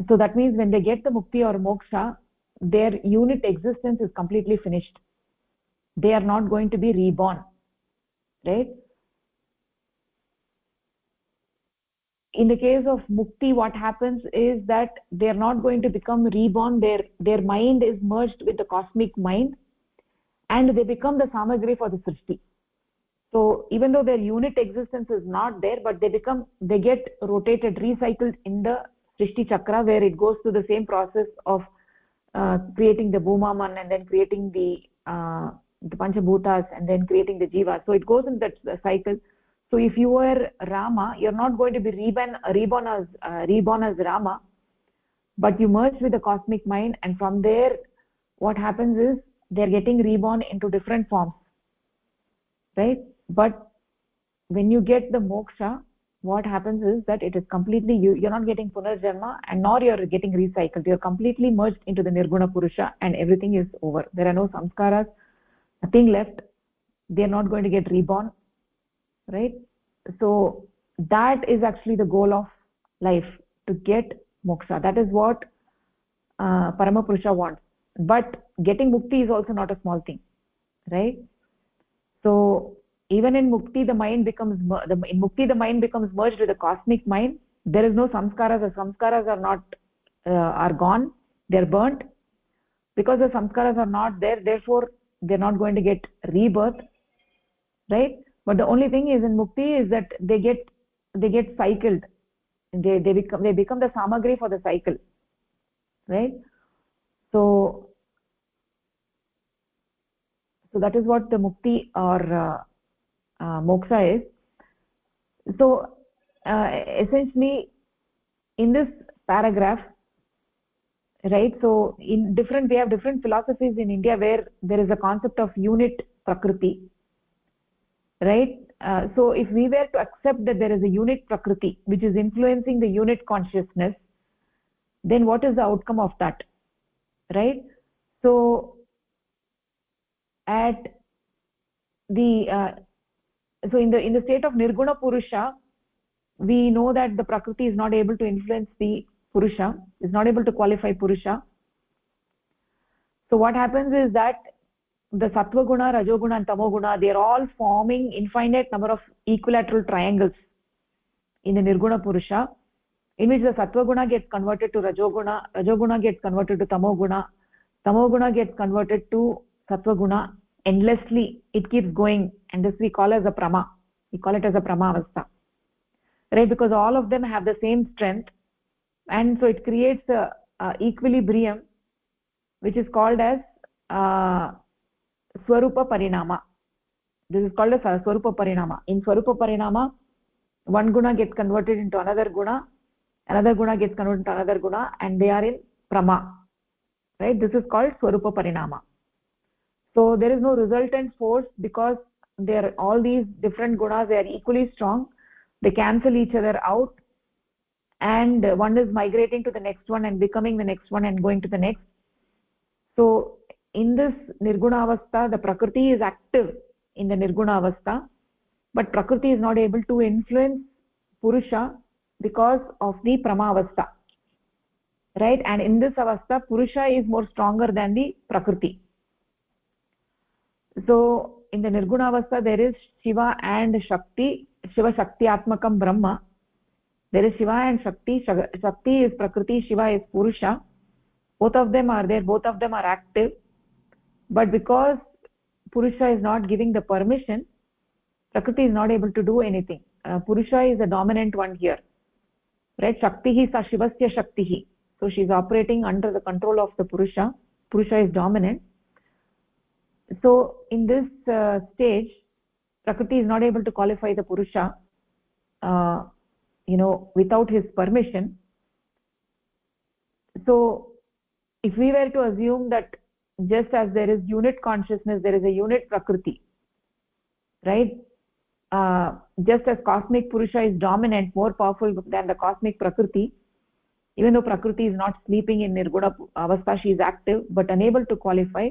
So that means when they get the mukti or moksha, their unit existence is completely finished. They are not going to be reborn, right? In the case of mukti, what happens is that they are not going to become reborn. Their mind is merged with the cosmic mind, and they become the samagri for the srishti. So even though their unit existence is not there, but they get rotated, recycled in the srishti chakra, where it goes through the same process of creating the bhumaman and then creating the panchabhutas and then creating the jiva. So it goes in that cycle. So if you were Rama, you're not going to be reborn as Rama, but you merge with the cosmic mind, and from there what happens is they're getting reborn into different forms, right? But when you get the moksha, what happens is that it is completely, you're not getting punarjanma and nor you're getting recycled. You're completely merged into the nirguna purusha and everything is over. There are no samskaras, nothing left. They're not going to get reborn, right? So that is actually the goal of life, to get moksha. That is what Paramapurusha wants. But getting mukti is also not a small thing, right? So even in mukti, the mind becomes merged with the cosmic mind. There is no samskaras. The samskaras are not are gone. They're burnt. Because the samskaras are not there, therefore they're not going to get rebirth, right? But the only thing is in mukti is that they get cycled. They become the samagri for the cycle, right? So that is what the mukti or moksha is. So essentially in this paragraph, right, so we have different philosophies in India where there is a concept of unit prakriti, right? So if we were to accept that there is a unit prakriti which is influencing the unit consciousness, then what is the outcome of that, right? So at the so in the state of nirguna purusha, we know that the prakriti is not able to influence the purusha, is not able to qualify purusha. So what happens is that the sattva guna, rajoguna and tamoguna, they are all forming infinite number of equilateral triangles in the nirguna purusha, in which the sattva guna gets converted to rajoguna, rajoguna gets converted to tamoguna, tamoguna gets converted to sattva guna. Endlessly it keeps going, and this we call as a prama. We call it as a prama avastha, right? Because all of them have the same strength, and so it creates a equilibrium which is called as swarupa parinama. This is called as swarupa parinama. In swarupa parinama, one guna gets converted into another guna gets converted into another guna, and they are in prama, right? This is called swarupa parinama. So there is no resultant force, because all these different gunas, they are equally strong, They cancel each other out, and one is migrating to the next one and becoming the next one and going to the next. So in this nirguna avastha, the prakriti is active in the nirguna avastha, but prakriti is not able to influence purusha because of the prama avastha, right? And in this avastha, purusha is more stronger than the prakriti. So in the nirguna avastha, there is Shiva and Shakti. Shiva Shakti Atmakam Brahma. There is Shiva and Shakti. Shakti is Prakriti, Shiva is Purusha. Both of them are there, both of them are active. But because Purusha is not giving the permission, Prakriti is not able to do anything. Purusha is the dominant one here, right? Shaktihi sa Shivasya Shaktihi. So she is operating under the control of the Purusha. Purusha is dominant. So in this stage, Prakriti is not able to qualify the Purusha, without his permission. So if we were to assume that just as there is unit consciousness, there is a unit Prakriti, right? Just as cosmic Purusha is dominant, more powerful than the cosmic Prakriti, even though Prakriti is not sleeping in Nirguna Avastha, she is active but unable to qualify.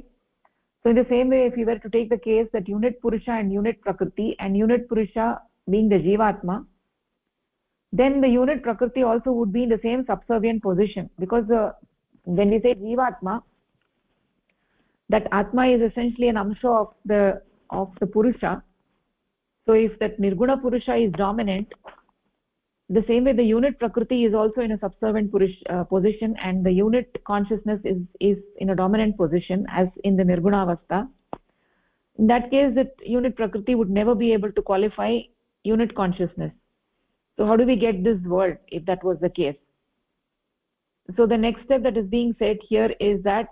So in the same way, if we were to take the case that unit Purusha and unit Prakriti, and unit Purusha being the Jivatma, then the unit Prakriti also would be in the same subservient position, because when we say Jivatma, that Atma is essentially an amsha of the Purusha. So if that Nirguna Purusha is dominant, the same way the unit Prakriti is also in a subservient position, and the unit consciousness is in a dominant position as in the Nirguna Avastha. In that case, that unit Prakriti would never be able to qualify unit consciousness. So how do we get this world if that was the case? So the next step that is being said here is that,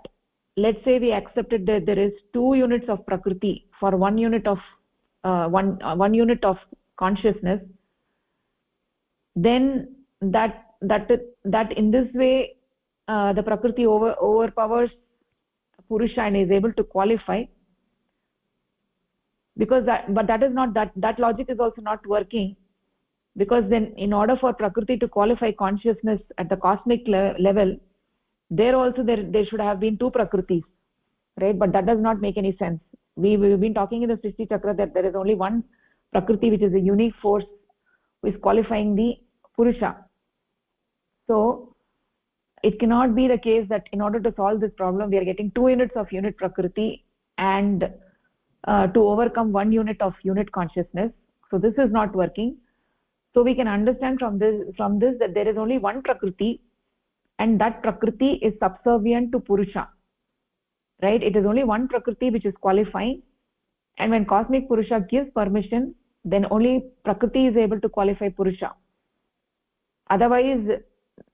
let's say we accepted that there is 2 units of Prakriti for 1 unit of one unit of consciousness. Then that in this way the Prakriti overpowers Purusha and is able to qualify, because that is not that logic is also not working, because then in order for Prakriti to qualify consciousness at the cosmic level, there should have been 2 Prakritis, right? But that does not make any sense. We've been talking in the Srishti Chakra that there is only one Prakriti, which is a unique force, which is qualifying the Purusha. So it cannot be the case that in order to solve this problem, we are getting 2 units of unit Prakriti and to overcome 1 unit of unit consciousness. So this is not working. So we can understand from this that there is only one Prakriti, and that Prakriti is subservient to Purusha, right? It is only one Prakriti which is qualifying, and when cosmic Purusha gives permission, then only Prakriti is able to qualify Purusha. Otherwise,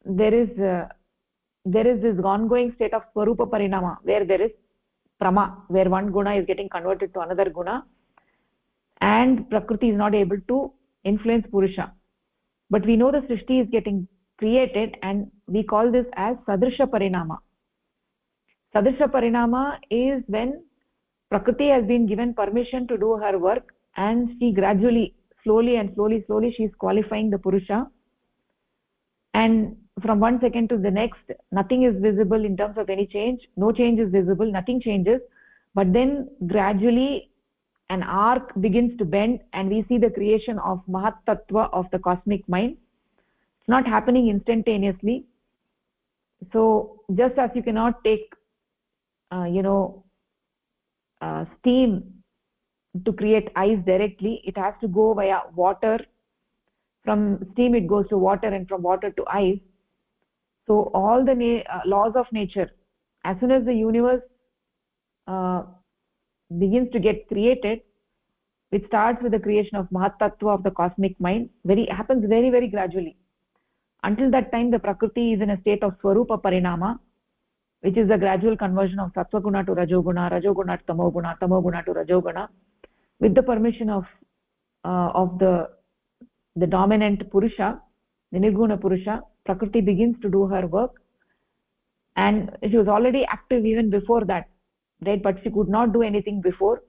there is this ongoing state of Swarupa Parinama, where there is Prama, where one guna is getting converted to another guna, and Prakriti is not able to influence Purusha. But we know the Srishti is getting created, and we call this as Sadrisha Parinama. Sadrisha Parinama is when Prakriti has been given permission to do her work, and she gradually, slowly, she is qualifying the Purusha. And from one second to the next, nothing is visible in terms of any change. No change is visible, nothing changes. But then gradually an arc begins to bend, and we see the creation of Mahat Tattva of the cosmic mind. It's not happening instantaneously. So just as you cannot take steam to create ice directly, it has to go via water. From steam it goes to water, and from water to ice. So all the laws of nature, as soon as the universe begins to get created, it starts with the creation of Mahat Tattva of the cosmic mind. Happens very, very gradually. Until that time, the Prakriti is in a state of Swarupa Parinama, which is the gradual conversion of Sattva Guna to Rajoguna, Rajoguna to Tamoguna, Tamoguna to Rajoguna, with the permission of the dominant Purusha, the Nirguna Purusha. Prakriti begins to do her work, and she was already active even before that, right? But she could not do anything before.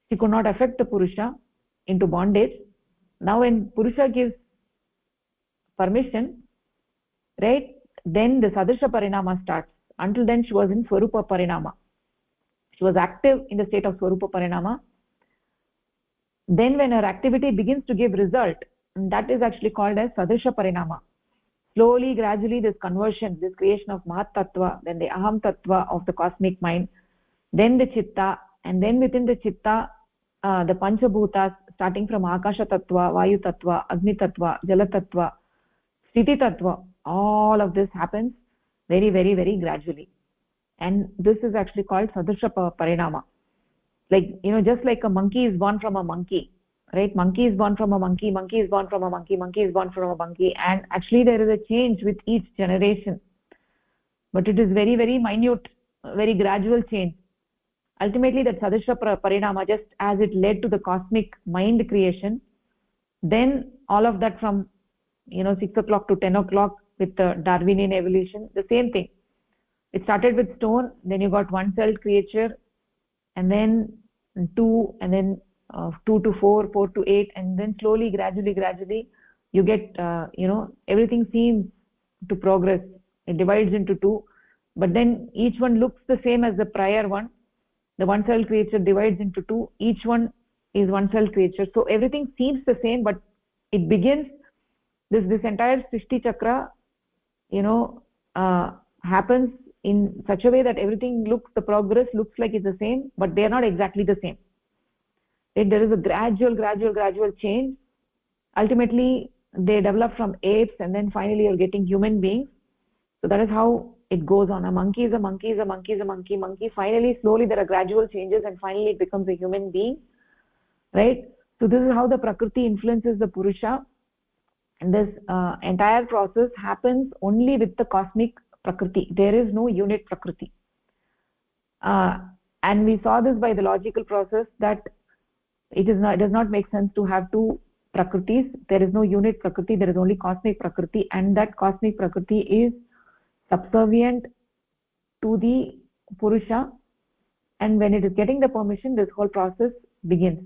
She could not affect the Purusha into bondage. Now when Purusha gives permission, right, then the Sadrisha Parinama starts. Until then she was in Swarupa Parinama. She was active in the state of Swarupa Parinama. Then when her activity begins to give result, that is actually called as Sadrisha Parinama. Slowly, gradually, this conversion, this creation of Mahat Tattva, then the Aham Tattva of the cosmic mind, then the Chitta, and then within the Chitta, the Panchabhutas, starting from Akasha Tattva, Vayu Tattva, Agni Tattva, Jala Tattva, Sthiti Tattva, all of this happens very, very, very gradually. And this is actually called Sadrisha Parinama. Like, just like a monkey is born from a monkey, right? Monkey is born from a monkey, monkey is born from a monkey, monkey is born from a monkey, and actually there is a change with each generation, but it is very, very minute, very gradual change. Ultimately that Sadrisha Parinama, just as it led to the cosmic mind creation, then all of that from 6 o'clock to 10 o'clock with the Darwinian evolution, the same thing. It started with stone, then you got one-celled creature, and then 2, and then 2 to 4, 4 to 8, and then slowly, gradually you get everything seems to progress. It divides into 2, but then each one looks the same as the prior one. The one-celled creature divides into 2, each one is one-celled creature, so everything seems the same, but it begins this entire Srishti Chakra happens in such a way that everything the progress looks like it's the same, but they are not exactly the same. There is a gradual change. Ultimately they develop from apes, and then finally you're getting human beings. So that is how it goes on. A monkey is a monkey is a monkey is a monkey. Finally, slowly there are gradual changes, and finally it becomes a human being, right? So this is how the Prakriti influences the Purusha, and this entire process happens only with the cosmic Prakriti. There is no unit Prakriti, and we saw this by the logical process that it does not make sense to have two Prakritis. There is no unit Prakriti, there is only cosmic Prakriti, and that cosmic Prakriti is subservient to the Purusha, and when it is getting the permission, this whole process begins.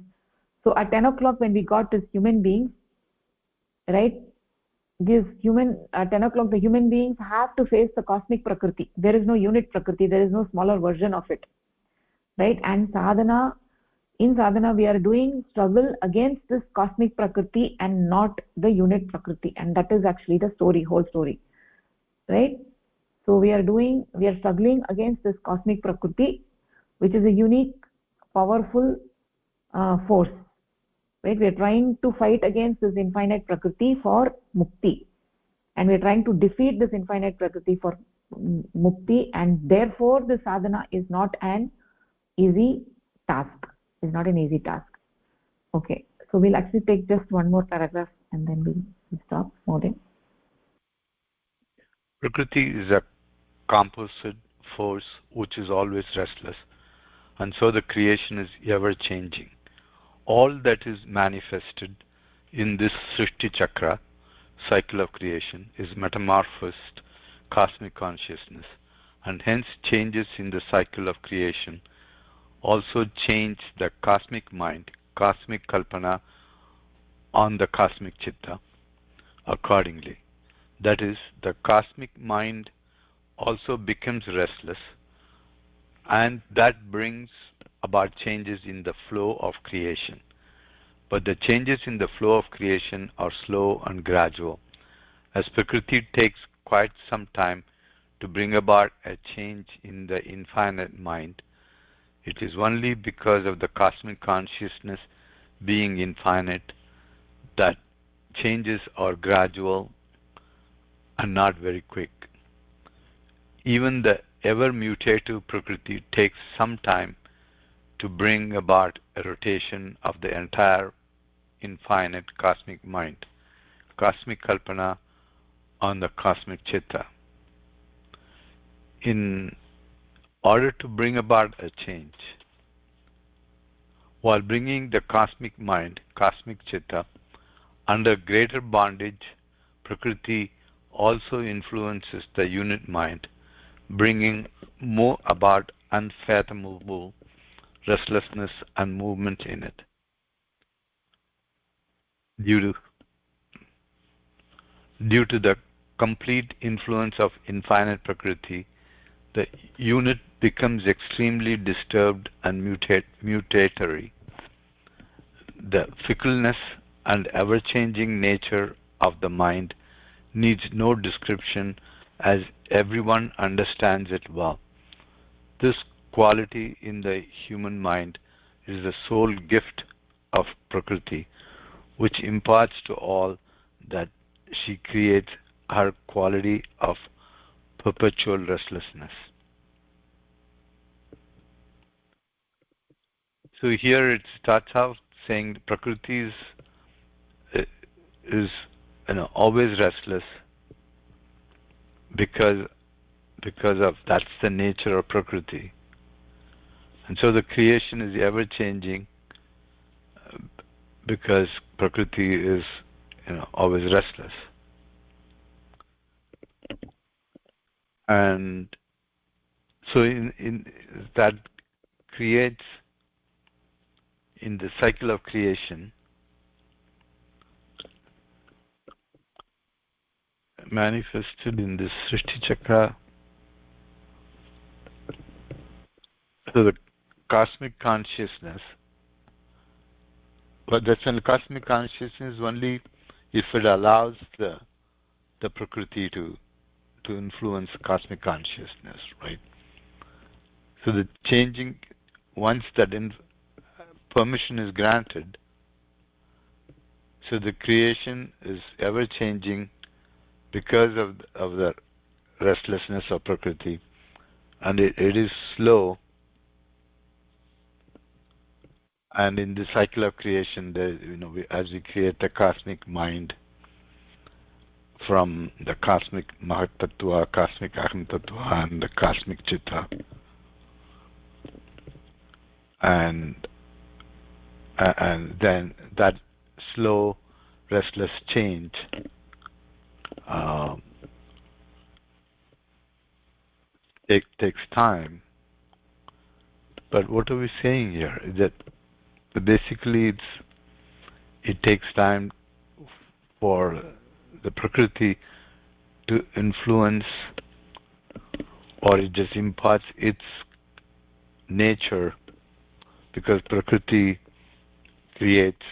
So at 10 o'clock when we got this human beings, right, this human at 10 o'clock the human beings have to face the cosmic Prakriti. There is no unit Prakriti, there is no smaller version of it, right? And in sadhana we are doing struggle against this cosmic Prakriti and not the unit Prakriti, and that is actually the whole story, right? So we are struggling against this cosmic Prakriti, which is a unique, powerful force, right? We are trying to fight against this infinite Prakriti for mukti, and we are trying to defeat this infinite Prakriti for mukti, and therefore the sadhana is not an easy task. Okay, so we'll actually take just one more paragraph and then we'll stop moving. Prakriti is a composite force which is always restless, and so the creation is ever changing. All that is manifested in this Srishti Chakra, cycle of creation, is metamorphosed cosmic consciousness, and hence changes in the cycle of creation also change the cosmic mind, cosmic kalpana, on the cosmic chitta accordingly. That is, the cosmic mind also becomes restless, and that brings about changes in the flow of creation. But the changes in the flow of creation are slow and gradual, as Prakriti takes quite some time to bring about a change in the infinite mind. It is only because of the cosmic consciousness being infinite that changes are gradual and not very quick. Even the ever-mutative Prakriti takes some time to bring about a rotation of the entire infinite cosmic mind, cosmic kalpana on the cosmic chitta. In order to bring about a change, while bringing the cosmic mind, cosmic chitta, under greater bondage, Prakriti also influences the unit mind, bringing more about unfathomable restlessness and movement in it. due to due to the complete influence of infinite Prakriti, the unit becomes extremely disturbed and mutatory. The fickleness and ever-changing nature of the mind needs no description, as everyone understands it well. This quality in the human mind is the sole gift of Prakriti, which imparts to all that she creates her quality of perpetual restlessness. So here it starts out saying Prakriti is always restless because of that's the nature of Prakriti, and so the creation is ever changing because Prakriti is always restless, and so in that creates in the cycle of creation manifested in this Srishti Chakra. So the cosmic consciousness, but that's in cosmic consciousness only if it allows the Prakriti to influence cosmic consciousness, right? So the changing, once that permission is granted, so the creation is ever changing because of the restlessness of Prakriti, and it is slow. And in the cycle of creation, there, as we create the cosmic mind from the cosmic Mahat Tattva, cosmic Aham Tattva, and the cosmic Chitta, and then that slow, restless change takes time. But what are we saying here? Is that basically it takes time for the Prakriti to influence, or it just imparts its nature, because Prakriti creates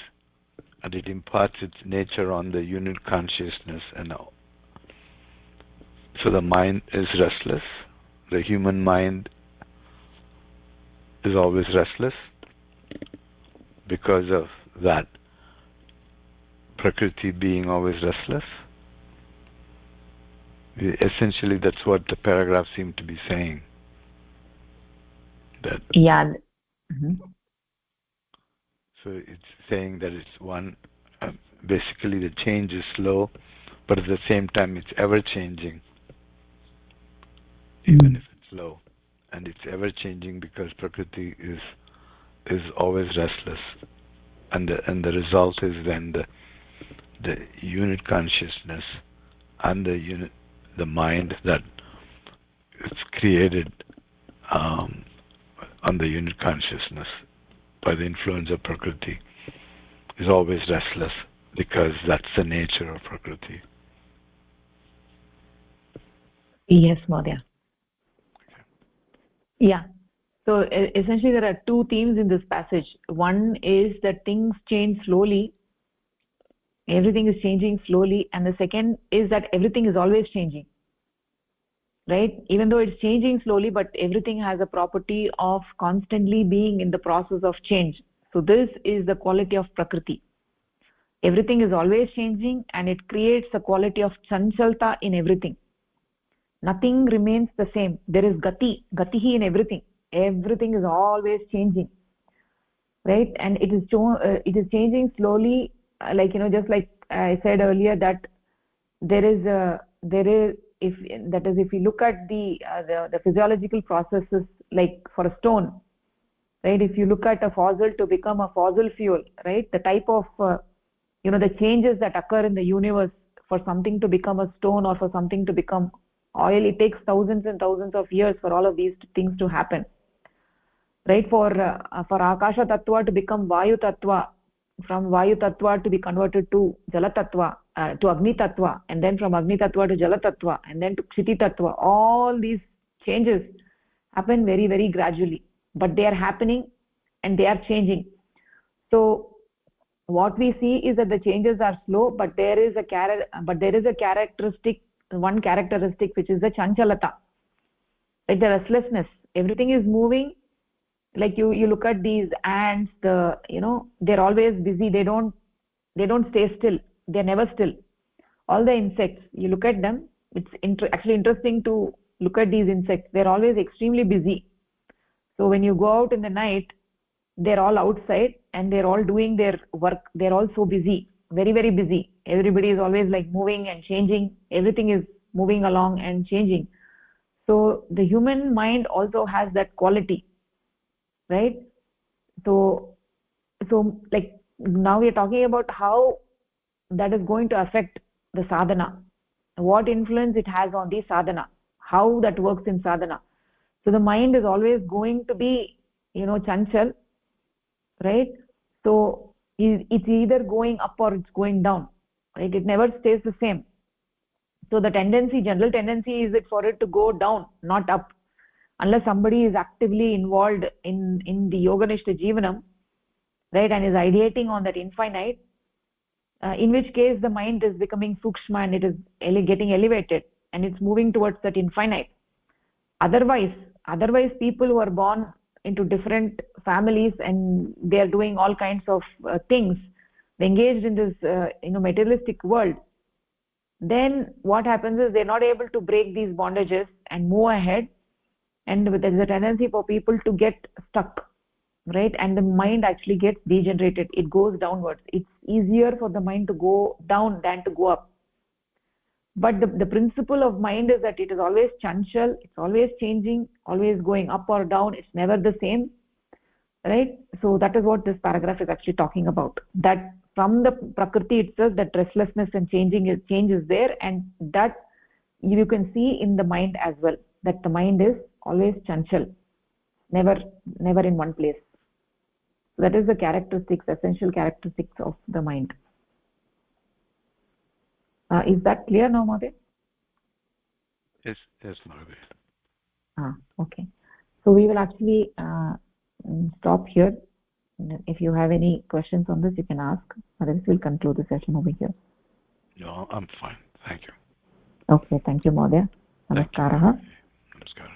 and it imparts its nature on the unit consciousness, and so the mind is restless. The human mind is always restless because of that Prakriti being always restless. Essentially, that's what the paragraph seemed to be saying. That yeah. Mm-hmm. So it's saying that it's one. Basically, the change is slow, but at the same time, it's ever changing, even if it's slow, and it's ever changing because Prakriti is always restless, and the result is then the unit consciousness and the mind that is created on the unit consciousness by the influence of Prakriti is always restless, because that's the nature of Prakriti. Yes, Madhya. Yeah. So essentially there are two themes in this passage. One is that things change slowly, everything is changing slowly, and the second is that everything is always changing, right? Even though it's changing slowly, but everything has a property of constantly being in the process of change. So this is the quality of Prakriti. Everything is always changing, and it creates a quality of chanchalta in everything. Nothing remains the same. There is gatihi in everything. Everything is always changing, right? And it is changing slowly, like just like I said earlier, that there is if that is, if you look at the physiological processes, like for a stone, right? If you look at a fossil to become a fossil fuel, right? The type of the changes that occur in the universe, for something to become a stone or for something to become oil, it takes thousands and thousands of years for all of these things to happen, right? For akasha tattva to become vayu tattva, from Vayu Tattva to be converted to Jala Tattva, to Agni Tattva, and then from Agni Tattva to Jala Tattva, and then to Kshiti Tattva. All these changes happen very, very gradually, but they are happening and they are changing. So what we see is that the changes are slow, but there is a characteristic, one characteristic, which is the chanchalata, like the restlessness. Everything is moving. Like you look at these ants, they're always busy. They don't stay still. They're never still. All the insects, you look at them, it's actually interesting to look at these insects. They're always extremely busy. So when you go out in the night, they're all outside and they're all doing their work. They're all so busy, very, very busy. Everybody is always like moving and changing. Everything is moving along and changing. So the human mind also has that quality, right? So like now we're talking about how that is going to affect the sadhana, what influence it has on the sadhana, how that works in sadhana. So the mind is always going to be, chanchal, right? So it's either going up or it's going down, right? It never stays the same. So the general tendency is for it to go down, not up, unless somebody is actively involved in the Yoganishta Jivanam, right, and is ideating on that infinite, in which case the mind is becoming sukshma and it is getting elevated and it's moving towards that infinite. Otherwise people who are born into different families and they are doing all kinds of things, engaged in this materialistic world, then what happens is they're not able to break these bondages and move ahead, and there is a tendency for people to get stuck, right? And the mind actually gets degenerated. It goes downwards. It's easier for the mind to go down than to go up. But the principle of mind is that it is always chanchal, it's always changing, always going up or down. It's never the same, right? So that is what this paragraph is actually talking about, that from the prakriti itself, that restlessness and change is there, and that you can see in the mind as well, that the mind is always chanchal, never in one place. That is the essential characteristics of the mind. Is that clear now, Madhe? Yes, Madhe. Okay. So we will actually stop here. If you have any questions on this, you can ask. Otherwise, we'll conclude the session over here. No, I'm fine. Thank you. Okay. Thank you, Madhe. Namaskaraha. Namaskar.